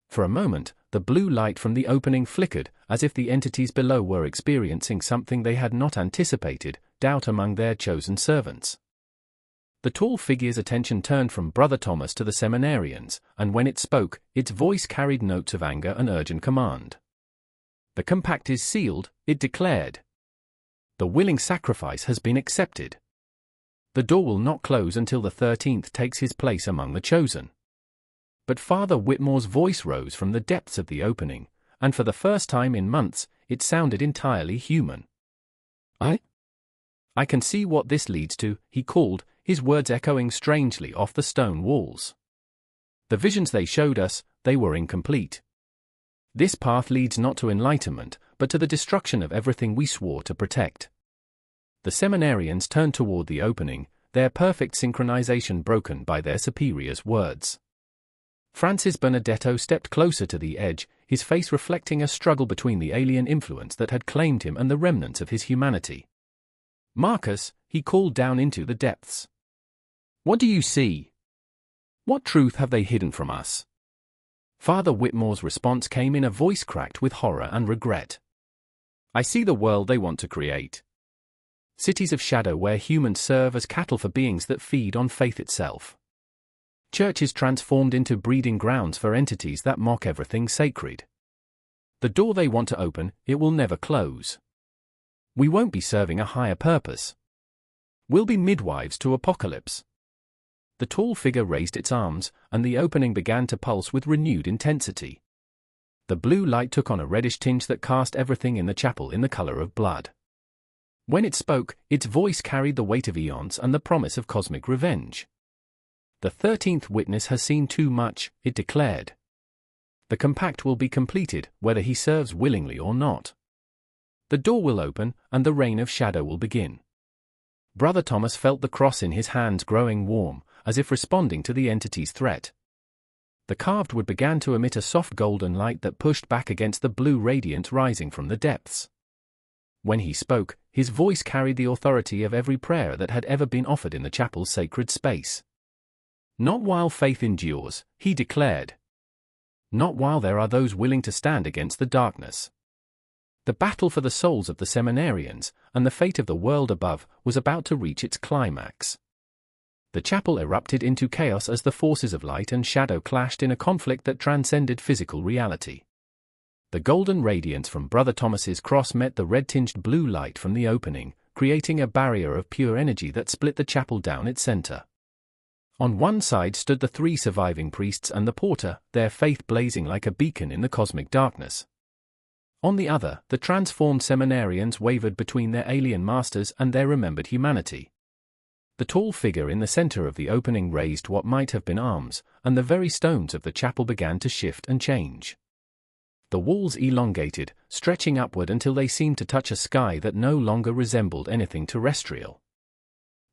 For a moment, the blue light from the opening flickered, as if the entities below were experiencing something they had not anticipated: doubt among their chosen servants. The tall figure's attention turned from Brother Thomas to the seminarians, and when it spoke, its voice carried notes of anger and urgent command. "The compact is sealed," it declared. "The willing sacrifice has been accepted. The door will not close until the 13th takes his place among the chosen." But Father Whitmore's voice rose from the depths of the opening, and for the first time in months, it sounded entirely human. I can see what this leads to," he called, his words echoing strangely off the stone walls. "The visions they showed us, they were incomplete. This path leads not to enlightenment, but to the destruction of everything we swore to protect." The seminarians turned toward the opening, their perfect synchronization broken by their superior's words. Francis Benedetto stepped closer to the edge, his face reflecting a struggle between the alien influence that had claimed him and the remnants of his humanity. "Marcus," he called down into the depths. "What do you see? What truth have they hidden from us?" Father Whitmore's response came in a voice cracked with horror and regret. "I see the world they want to create. Cities of shadow where humans serve as cattle for beings that feed on faith itself. Churches transformed into breeding grounds for entities that mock everything sacred. The door they want to open, it will never close. We won't be serving a higher purpose. We'll be midwives to apocalypse." The tall figure raised its arms, and the opening began to pulse with renewed intensity. The blue light took on a reddish tinge that cast everything in the chapel in the color of blood. When it spoke, its voice carried the weight of eons and the promise of cosmic revenge. "The 13th witness has seen too much," it declared. "The compact will be completed, whether he serves willingly or not. The door will open, and the reign of shadow will begin." Brother Thomas felt the cross in his hands growing warm, as if responding to the entity's threat. The carved wood began to emit a soft golden light that pushed back against the blue radiance rising from the depths. When he spoke, his voice carried the authority of every prayer that had ever been offered in the chapel's sacred space. "Not while faith endures," he declared. "Not while there are those willing to stand against the darkness." The battle for the souls of the seminarians, and the fate of the world above, was about to reach its climax. The chapel erupted into chaos as the forces of light and shadow clashed in a conflict that transcended physical reality. The golden radiance from Brother Thomas's cross met the red-tinged blue light from the opening, creating a barrier of pure energy that split the chapel down its center. On one side stood the 3 surviving priests and the porter, their faith blazing like a beacon in the cosmic darkness. On the other, the transformed seminarians wavered between their alien masters and their remembered humanity. The tall figure in the center of the opening raised what might have been arms, and the very stones of the chapel began to shift and change. The walls elongated, stretching upward until they seemed to touch a sky that no longer resembled anything terrestrial.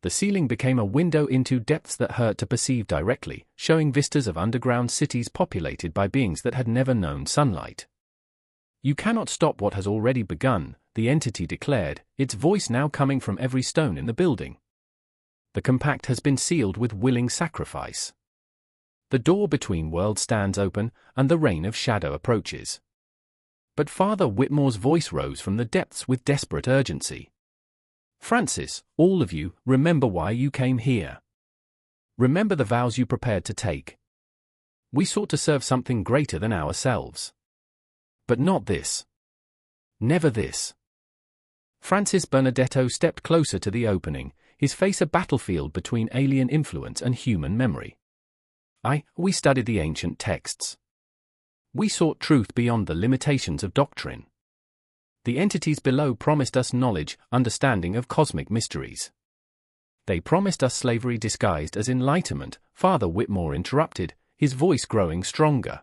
The ceiling became a window into depths that hurt to perceive directly, showing vistas of underground cities populated by beings that had never known sunlight. "You cannot stop what has already begun," the entity declared, its voice now coming from every stone in the building. "The compact has been sealed with willing sacrifice. The door between worlds stands open, and the reign of shadow approaches." But Father Whitmore's voice rose from the depths with desperate urgency. "Francis, all of you, remember why you came here. Remember the vows you prepared to take. We sought to serve something greater than ourselves. But not this. Never this." Francis Benedetto stepped closer to the opening, his face a battlefield between alien influence and human memory. We studied the ancient texts. We sought truth beyond the limitations of doctrine. The entities below promised us knowledge, understanding of cosmic mysteries. They promised us slavery disguised as enlightenment," Father Whitmore interrupted, his voice growing stronger.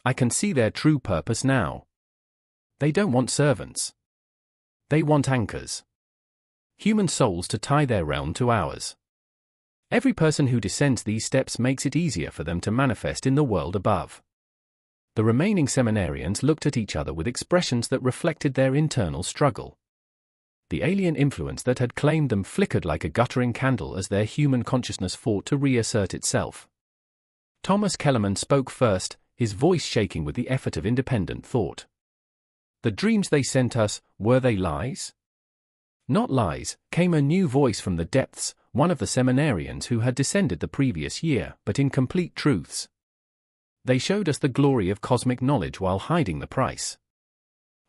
"I can see their true purpose now. They don't want servants. They want anchors. Human souls to tie their realm to ours. Every person who descends these steps makes it easier for them to manifest in the world above." The remaining seminarians looked at each other with expressions that reflected their internal struggle. The alien influence that had claimed them flickered like a guttering candle as their human consciousness fought to reassert itself. Thomas Kellerman spoke first, his voice shaking with the effort of independent thought. "The dreams they sent us, were they lies?" "Not lies," came a new voice from the depths, one of the seminarians who had descended the previous year, "but incomplete truths. They showed us the glory of cosmic knowledge while hiding the price.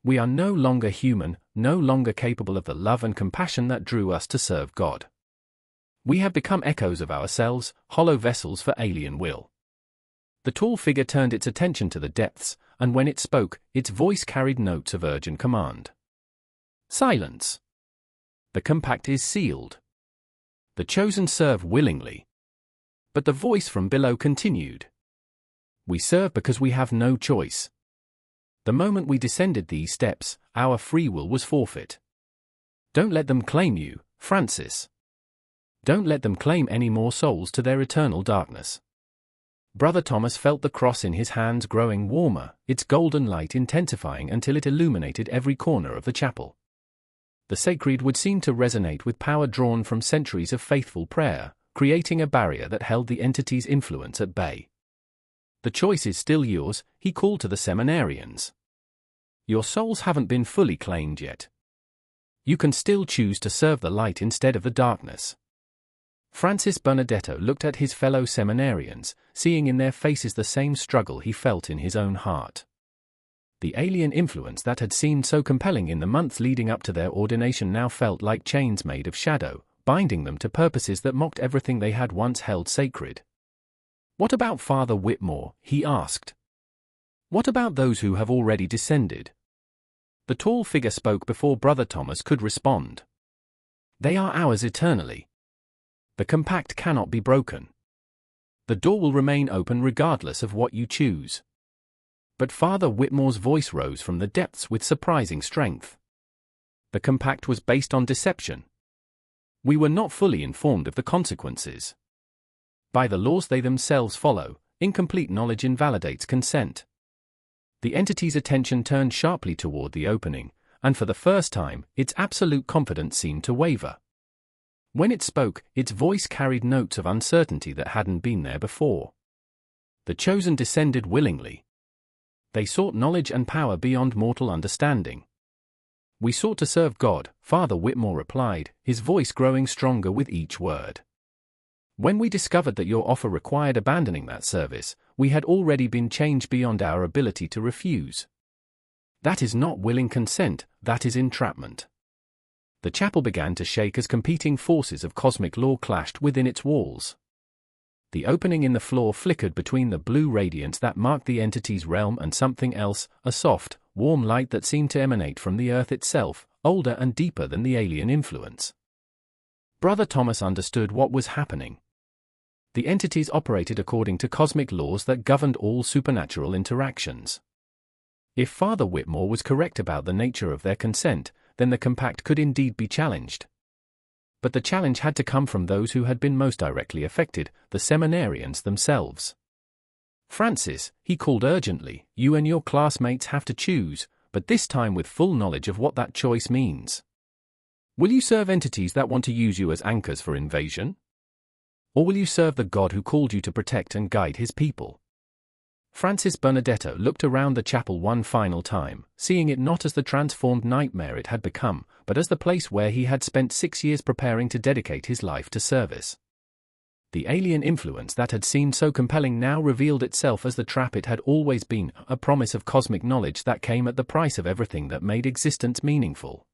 We are no longer human, no longer capable of the love and compassion that drew us to serve God. We have become echoes of ourselves, hollow vessels for alien will." The tall figure turned its attention to the depths, and when it spoke, its voice carried notes of urgent command. "Silence. The compact is sealed. The chosen serve willingly." But the voice from below continued. "We serve because we have no choice. The moment we descended these steps, our free will was forfeit. Don't let them claim you, Francis. Don't let them claim any more souls to their eternal darkness." Brother Thomas felt the cross in his hands growing warmer, its golden light intensifying until it illuminated every corner of the chapel. The sacred would seem to resonate with power drawn from centuries of faithful prayer, creating a barrier that held the entity's influence at bay. "The choice is still yours," he called to the seminarians. "Your souls haven't been fully claimed yet. You can still choose to serve the light instead of the darkness." Francis Benedetto looked at his fellow seminarians, seeing in their faces the same struggle he felt in his own heart. The alien influence that had seemed so compelling in the months leading up to their ordination now felt like chains made of shadow, binding them to purposes that mocked everything they had once held sacred. "What about Father Whitmore?" he asked. "What about those who have already descended? The tall figure spoke before Brother Thomas could respond. They are ours eternally. The compact cannot be broken. The door will remain open regardless of what you choose. But Father Whitmore's voice rose from the depths with surprising strength. The compact was based on deception. We were not fully informed of the consequences. By the laws they themselves follow, incomplete knowledge invalidates consent. The entity's attention turned sharply toward the opening, and for the first time, its absolute confidence seemed to waver. When it spoke, its voice carried notes of uncertainty that hadn't been there before. The chosen descended willingly. They sought knowledge and power beyond mortal understanding. We sought to serve God, Father Whitmore replied, his voice growing stronger with each word. When we discovered that your offer required abandoning that service, we had already been changed beyond our ability to refuse. That is not willing consent, that is entrapment. The chapel began to shake as competing forces of cosmic law clashed within its walls. The opening in the floor flickered between the blue radiance that marked the entity's realm and something else, a soft, warm light that seemed to emanate from the earth itself, older and deeper than the alien influence. Brother Thomas understood what was happening. The entities operated according to cosmic laws that governed all supernatural interactions. If Father Whitmore was correct about the nature of their consent, then the compact could indeed be challenged. But the challenge had to come from those who had been most directly affected, the seminarians themselves. Francis, he called urgently, you and your classmates have to choose, but this time with full knowledge of what that choice means. Will you serve entities that want to use you as anchors for invasion? Or will you serve the God who called you to protect and guide his people? Francis Bernardetto looked around the chapel one final time, seeing it not as the transformed nightmare it had become, but as the place where he had spent 6 years preparing to dedicate his life to service. The alien influence that had seemed so compelling now revealed itself as the trap it had always been, a promise of cosmic knowledge that came at the price of everything that made existence meaningful.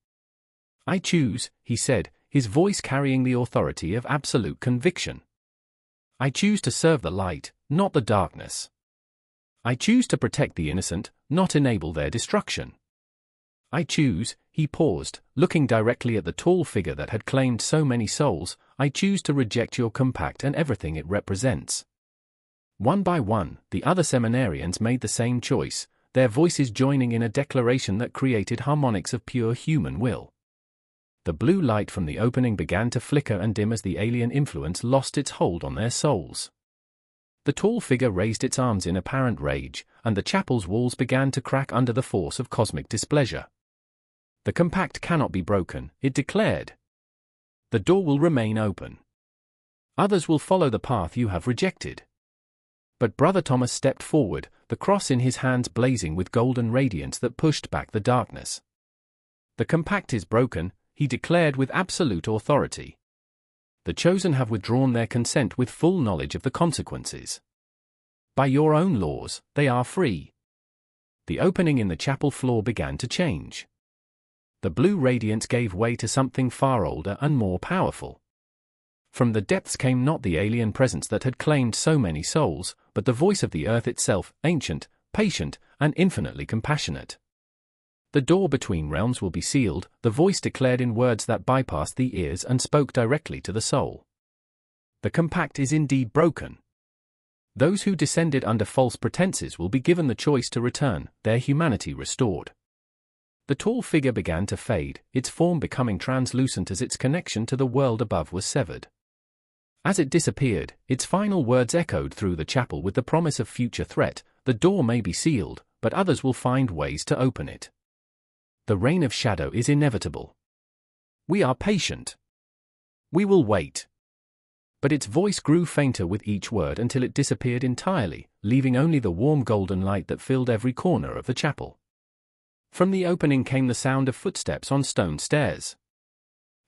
I choose, he said, his voice carrying the authority of absolute conviction. I choose to serve the light, not the darkness. I choose to protect the innocent, not enable their destruction. I choose, he paused, looking directly at the tall figure that had claimed so many souls, I choose to reject your compact and everything it represents. One by one, the other seminarians made the same choice, their voices joining in a declaration that created harmonics of pure human will. The blue light from the opening began to flicker and dim as the alien influence lost its hold on their souls. The tall figure raised its arms in apparent rage, and the chapel's walls began to crack under the force of cosmic displeasure. The compact cannot be broken, it declared. The door will remain open. Others will follow the path you have rejected. But Brother Thomas stepped forward, the cross in his hands blazing with golden radiance that pushed back the darkness. The compact is broken, he declared with absolute authority. The chosen have withdrawn their consent with full knowledge of the consequences. By your own laws, they are free. The opening in the chapel floor began to change. The blue radiance gave way to something far older and more powerful. From the depths came not the alien presence that had claimed so many souls, but the voice of the earth itself, ancient, patient, and infinitely compassionate. The door between realms will be sealed, the voice declared in words that bypassed the ears and spoke directly to the soul. The compact is indeed broken. Those who descended under false pretenses will be given the choice to return, their humanity restored. The tall figure began to fade, its form becoming translucent as its connection to the world above was severed. As it disappeared, its final words echoed through the chapel with the promise of future threat, the door may be sealed, but others will find ways to open it. The reign of shadow is inevitable. We are patient. We will wait. But its voice grew fainter with each word until it disappeared entirely, leaving only the warm golden light that filled every corner of the chapel. From the opening came the sound of footsteps on stone stairs.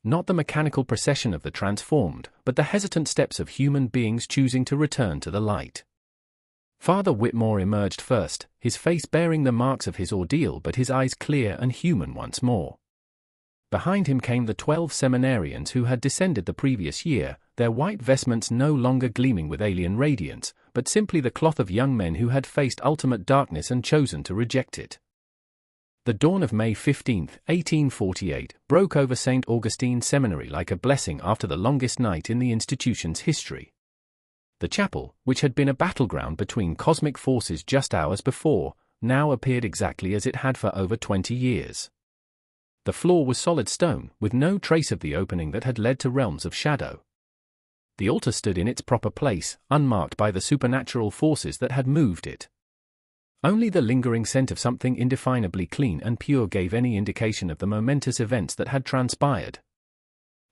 Not the mechanical procession of the transformed, but the hesitant steps of human beings choosing to return to the light. Father Whitmore emerged first, his face bearing the marks of his ordeal but his eyes clear and human once more. Behind him came the 12 seminarians who had descended the previous year, their white vestments no longer gleaming with alien radiance, but simply the cloth of young men who had faced ultimate darkness and chosen to reject it. The dawn of May 15, 1848, broke over St. Augustine Seminary like a blessing after the longest night in the institution's history. The chapel, which had been a battleground between cosmic forces just hours before, now appeared exactly as it had for over 20 years. The floor was solid stone, with no trace of the opening that had led to realms of shadow. The altar stood in its proper place, unmarked by the supernatural forces that had moved it. Only the lingering scent of something indefinably clean and pure gave any indication of the momentous events that had transpired.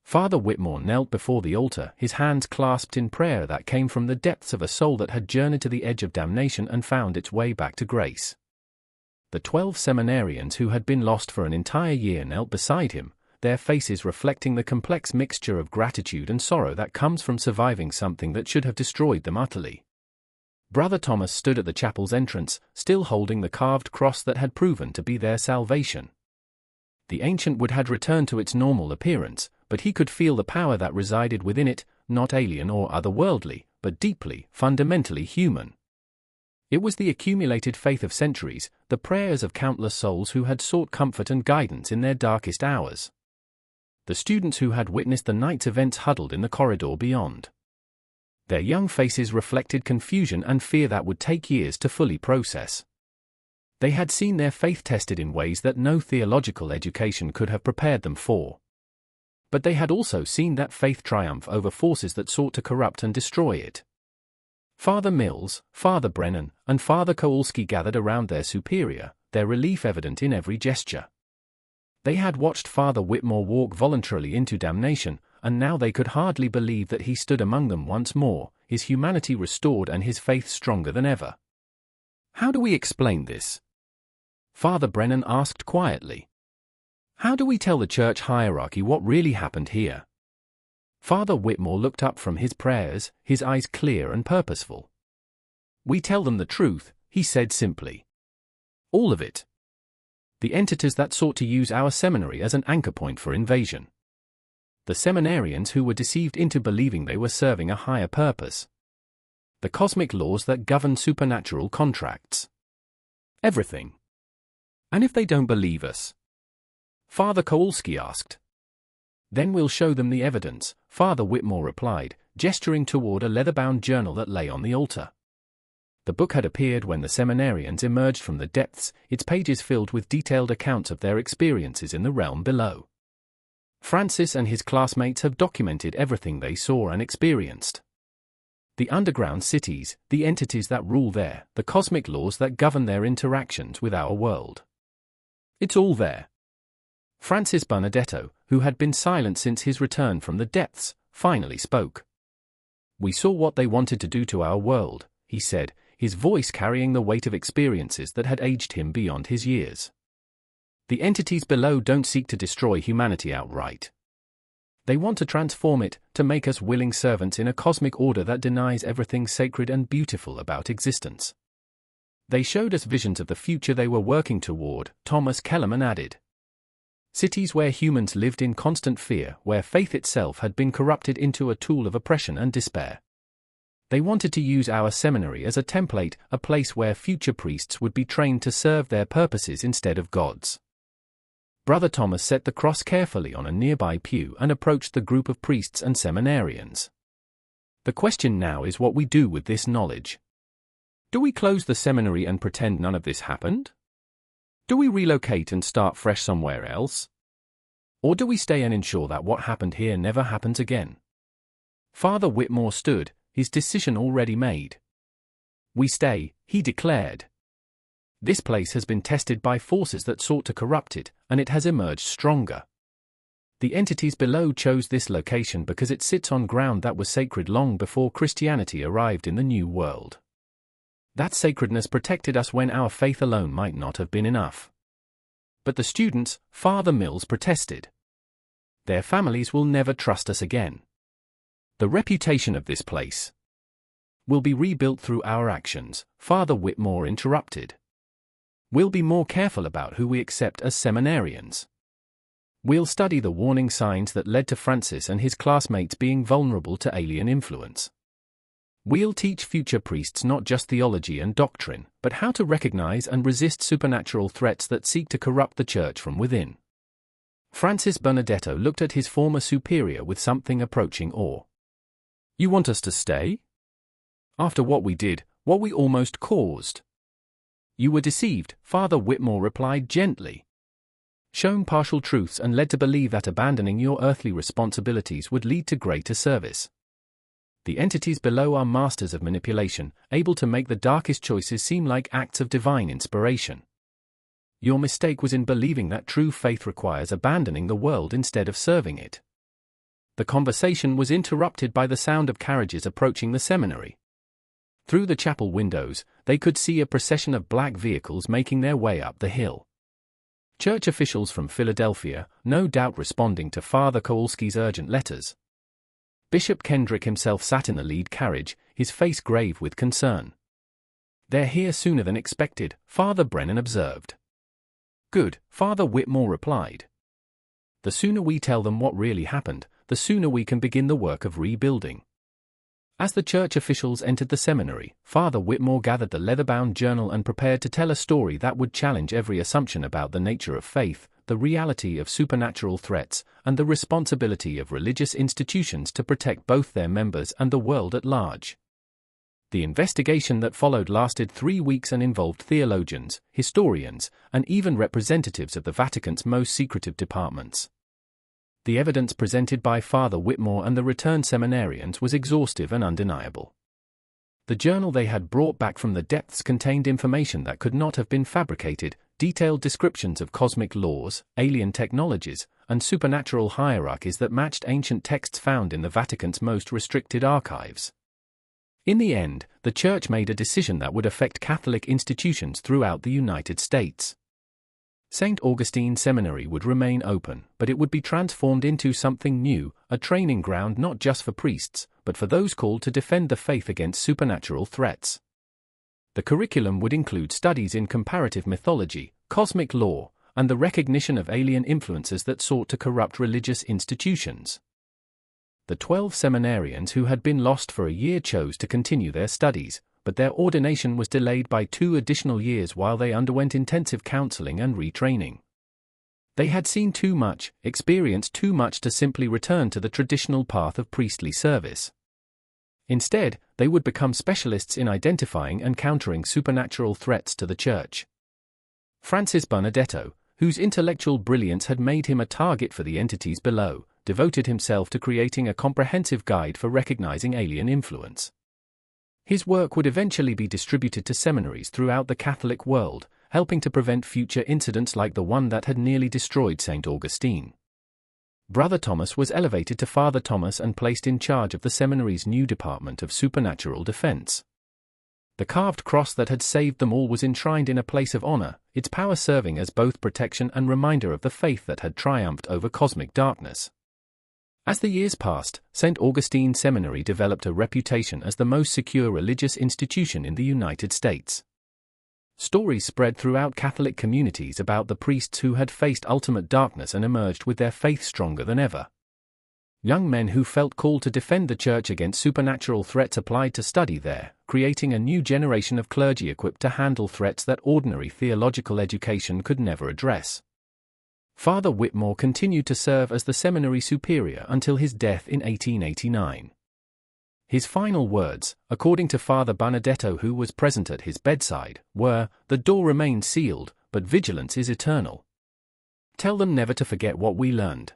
Father Whitmore knelt before the altar, his hands clasped in prayer that came from the depths of a soul that had journeyed to the edge of damnation and found its way back to grace. The 12 seminarians who had been lost for an entire year knelt beside him, their faces reflecting the complex mixture of gratitude and sorrow that comes from surviving something that should have destroyed them utterly. Brother Thomas stood at the chapel's entrance, still holding the carved cross that had proven to be their salvation. The ancient wood had returned to its normal appearance, but he could feel the power that resided within it, not alien or otherworldly, but deeply, fundamentally human. It was the accumulated faith of centuries, the prayers of countless souls who had sought comfort and guidance in their darkest hours. The students who had witnessed the night's events huddled in the corridor beyond. Their young faces reflected confusion and fear that would take years to fully process. They had seen their faith tested in ways that no theological education could have prepared them for. But they had also seen that faith triumph over forces that sought to corrupt and destroy it. Father Mills, Father Brennan, and Father Kowalski gathered around their superior, their relief evident in every gesture. They had watched Father Whitmore walk voluntarily into damnation, and now they could hardly believe that he stood among them once more, his humanity restored and his faith stronger than ever. "How do we explain this?" Father Brennan asked quietly. "How do we tell the church hierarchy what really happened here?" Father Whitmore looked up from his prayers, his eyes clear and purposeful. "We tell them the truth," he said simply. "All of it. The entities that sought to use our seminary as an anchor point for invasion. The seminarians who were deceived into believing they were serving a higher purpose. The cosmic laws that govern supernatural contracts. Everything. And if they don't believe us?" Father Kowalski asked. "Then we'll show them the evidence," Father Whitmore replied, gesturing toward a leather-bound journal that lay on the altar. The book had appeared when the seminarians emerged from the depths, its pages filled with detailed accounts of their experiences in the realm below. Francis and his classmates have documented everything they saw and experienced. The underground cities, the entities that rule there, the cosmic laws that govern their interactions with our world. It's all there. Francis Benedetto, who had been silent since his return from the depths, finally spoke. "We saw what they wanted to do to our world," he said, his voice carrying the weight of experiences that had aged him beyond his years. "The entities below don't seek to destroy humanity outright. They want to transform it, to make us willing servants in a cosmic order that denies everything sacred and beautiful about existence. They showed us visions of the future they were working toward," Thomas Kellerman added. "Cities where humans lived in constant fear, where faith itself had been corrupted into a tool of oppression and despair. They wanted to use our seminary as a template, a place where future priests would be trained to serve their purposes instead of God's." Brother Thomas set the cross carefully on a nearby pew and approached the group of priests and seminarians. "The question now is what we do with this knowledge. Do we close the seminary and pretend none of this happened? Do we relocate and start fresh somewhere else? Or do we stay and ensure that what happened here never happens again?" Father Whitmore stood, his decision already made. "We stay," he declared. "This place has been tested by forces that sought to corrupt it, and it has emerged stronger. The entities below chose this location because it sits on ground that was sacred long before Christianity arrived in the New World. That sacredness protected us when our faith alone might not have been enough. But the students," Father Mills protested. "Their families will never trust us again. The reputation of this place will be rebuilt through our actions," Father Whitmore interrupted. "We'll be more careful about who we accept as seminarians. We'll study the warning signs that led to Francis and his classmates being vulnerable to alien influence. We'll teach future priests not just theology and doctrine, but how to recognize and resist supernatural threats that seek to corrupt the church from within. Francis Benedetto looked at his former superior with something approaching awe. "You want us to stay? After what we did, what we almost caused?" "You were deceived," Father Whitmore replied gently. "Shown partial truths and led to believe that abandoning your earthly responsibilities would lead to greater service. The entities below are masters of manipulation, able to make the darkest choices seem like acts of divine inspiration. Your mistake was in believing that true faith requires abandoning the world instead of serving it." The conversation was interrupted by the sound of carriages approaching the seminary. Through the chapel windows, they could see a procession of black vehicles making their way up the hill. Church officials from Philadelphia, no doubt responding to Father Kowalski's urgent letters. Bishop Kendrick himself sat in the lead carriage, his face grave with concern. "They're here sooner than expected," Father Brennan observed. "Good," Father Whitmore replied. "The sooner we tell them what really happened, the sooner we can begin the work of rebuilding." As the church officials entered the seminary, Father Whitmore gathered the leather-bound journal and prepared to tell a story that would challenge every assumption about the nature of faith, the reality of supernatural threats, and the responsibility of religious institutions to protect both their members and the world at large. The investigation that followed lasted 3 weeks and involved theologians, historians, and even representatives of the Vatican's most secretive departments. The evidence presented by Father Whitmore and the returned seminarians was exhaustive and undeniable. The journal they had brought back from the depths contained information that could not have been fabricated, detailed descriptions of cosmic laws, alien technologies, and supernatural hierarchies that matched ancient texts found in the Vatican's most restricted archives. In the end, the Church made a decision that would affect Catholic institutions throughout the United States. St. Augustine Seminary would remain open, but it would be transformed into something new, a training ground not just for priests, but for those called to defend the faith against supernatural threats. The curriculum would include studies in comparative mythology, cosmic law, and the recognition of alien influences that sought to corrupt religious institutions. The 12 seminarians who had been lost for a year chose to continue their studies, but their ordination was delayed by 2 additional years while they underwent intensive counseling and retraining. They had seen too much, experienced too much to simply return to the traditional path of priestly service. Instead, they would become specialists in identifying and countering supernatural threats to the Church. Francis Benedetto, whose intellectual brilliance had made him a target for the entities below, devoted himself to creating a comprehensive guide for recognizing alien influence. His work would eventually be distributed to seminaries throughout the Catholic world, helping to prevent future incidents like the one that had nearly destroyed St. Augustine. Brother Thomas was elevated to Father Thomas and placed in charge of the seminary's new Department of Supernatural Defense. The carved cross that had saved them all was enshrined in a place of honor, its power serving as both protection and reminder of the faith that had triumphed over cosmic darkness. As the years passed, St. Augustine Seminary developed a reputation as the most secure religious institution in the United States. Stories spread throughout Catholic communities about the priests who had faced ultimate darkness and emerged with their faith stronger than ever. Young men who felt called to defend the Church against supernatural threats applied to study there, creating a new generation of clergy equipped to handle threats that ordinary theological education could never address. Father Whitmore continued to serve as the seminary superior until his death in 1889. His final words, according to Father Benedetto, who was present at his bedside, were, "The door remains sealed, but vigilance is eternal. Tell them never to forget what we learned.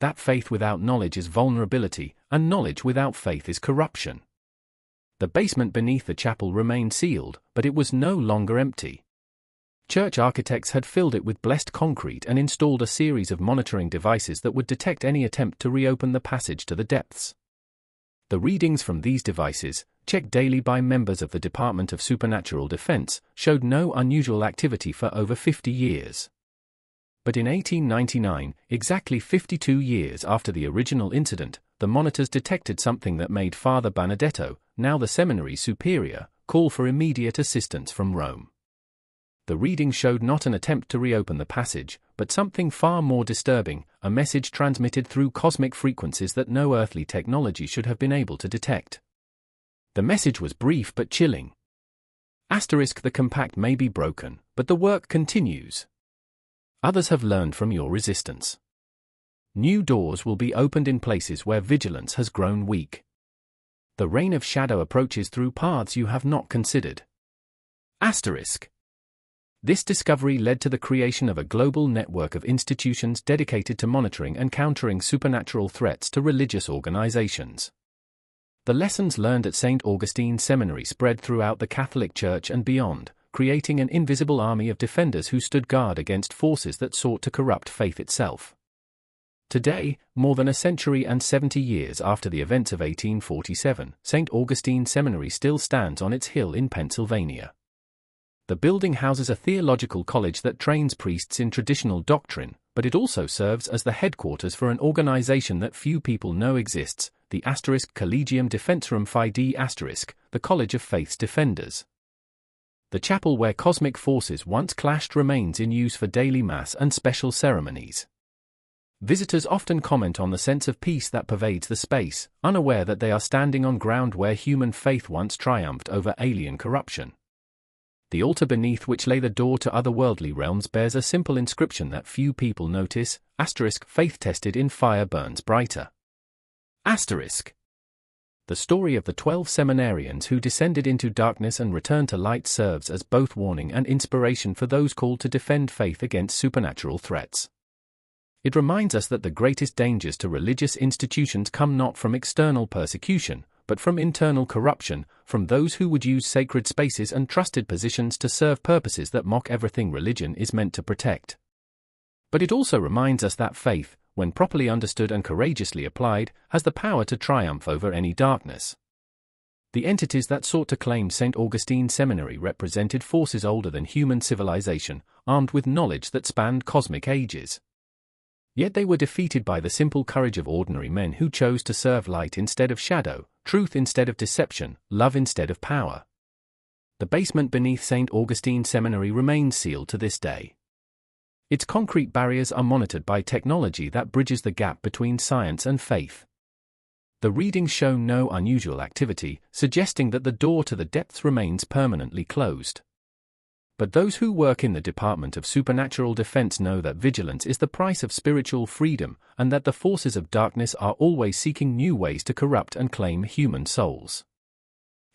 That faith without knowledge is vulnerability, and knowledge without faith is corruption." The basement beneath the chapel remained sealed, but it was no longer empty. Church architects had filled it with blessed concrete and installed a series of monitoring devices that would detect any attempt to reopen the passage to the depths. The readings from these devices, checked daily by members of the Department of Supernatural Defense, showed no unusual activity for over 50 years. But in 1899, exactly 52 years after the original incident, the monitors detected something that made Father Benedetto, now the seminary superior, call for immediate assistance from Rome. The reading showed not an attempt to reopen the passage, but something far more disturbing, a message transmitted through cosmic frequencies that no earthly technology should have been able to detect. The message was brief but chilling. Asterisk, the compact may be broken, but the work continues. Others have learned from your resistance. New doors will be opened in places where vigilance has grown weak. The reign of shadow approaches through paths you have not considered. Asterisk. This discovery led to the creation of a global network of institutions dedicated to monitoring and countering supernatural threats to religious organizations. The lessons learned at St. Augustine Seminary spread throughout the Catholic Church and beyond, creating an invisible army of defenders who stood guard against forces that sought to corrupt faith itself. Today, more than a century and 70 years after the events of 1847, St. Augustine Seminary still stands on its hill in Pennsylvania. The building houses a theological college that trains priests in traditional doctrine, but it also serves as the headquarters for an organization that few people know exists, the Collegium Defensorum Fidei *, the College of Faith's Defenders. The chapel where cosmic forces once clashed remains in use for daily mass and special ceremonies. Visitors often comment on the sense of peace that pervades the space, unaware that they are standing on ground where human faith once triumphed over alien corruption. The altar beneath which lay the door to otherworldly realms bears a simple inscription that few people notice, *, faith tested in fire burns brighter. *. The story of the 12 seminarians who descended into darkness and returned to light serves as both warning and inspiration for those called to defend faith against supernatural threats. It reminds us that the greatest dangers to religious institutions come not from external persecution, but from internal corruption, from those who would use sacred spaces and trusted positions to serve purposes that mock everything religion is meant to protect. But it also reminds us that faith, when properly understood and courageously applied, has the power to triumph over any darkness. The entities that sought to claim St. Augustine Seminary represented forces older than human civilization, armed with knowledge that spanned cosmic ages. Yet they were defeated by the simple courage of ordinary men who chose to serve light instead of shadow, truth instead of deception, love instead of power. The basement beneath St. Augustine Seminary remains sealed to this day. Its concrete barriers are monitored by technology that bridges the gap between science and faith. The readings show no unusual activity, suggesting that the door to the depths remains permanently closed. But those who work in the Department of Supernatural Defense know that vigilance is the price of spiritual freedom, and that the forces of darkness are always seeking new ways to corrupt and claim human souls.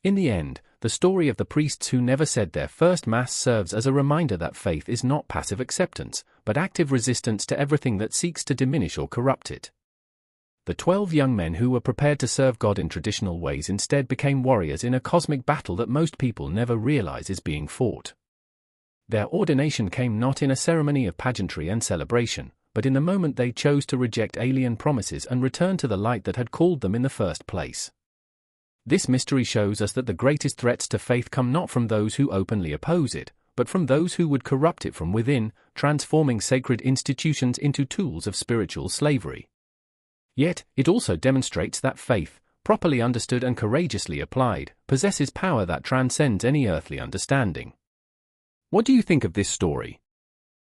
In the end, the story of the priests who never said their first Mass serves as a reminder that faith is not passive acceptance, but active resistance to everything that seeks to diminish or corrupt it. The 12 young men who were prepared to serve God in traditional ways instead became warriors in a cosmic battle that most people never realize is being fought. Their ordination came not in a ceremony of pageantry and celebration, but in the moment they chose to reject alien promises and return to the light that had called them in the first place. This mystery shows us that the greatest threats to faith come not from those who openly oppose it, but from those who would corrupt it from within, transforming sacred institutions into tools of spiritual slavery. Yet, it also demonstrates that faith, properly understood and courageously applied, possesses power that transcends any earthly understanding. What do you think of this story?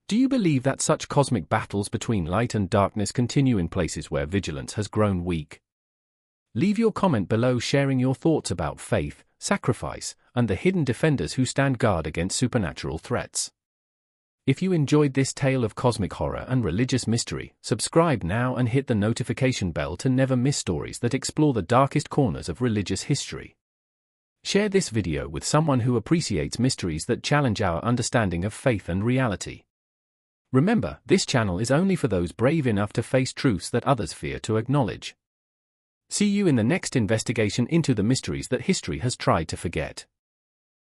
Do you believe that such cosmic battles between light and darkness continue in places where vigilance has grown weak? Leave your comment below sharing your thoughts about faith, sacrifice, and the hidden defenders who stand guard against supernatural threats. If you enjoyed this tale of cosmic horror and religious mystery, subscribe now and hit the notification bell to never miss stories that explore the darkest corners of religious history. Share this video with someone who appreciates mysteries that challenge our understanding of faith and reality. Remember, this channel is only for those brave enough to face truths that others fear to acknowledge. See you in the next investigation into the mysteries that history has tried to forget.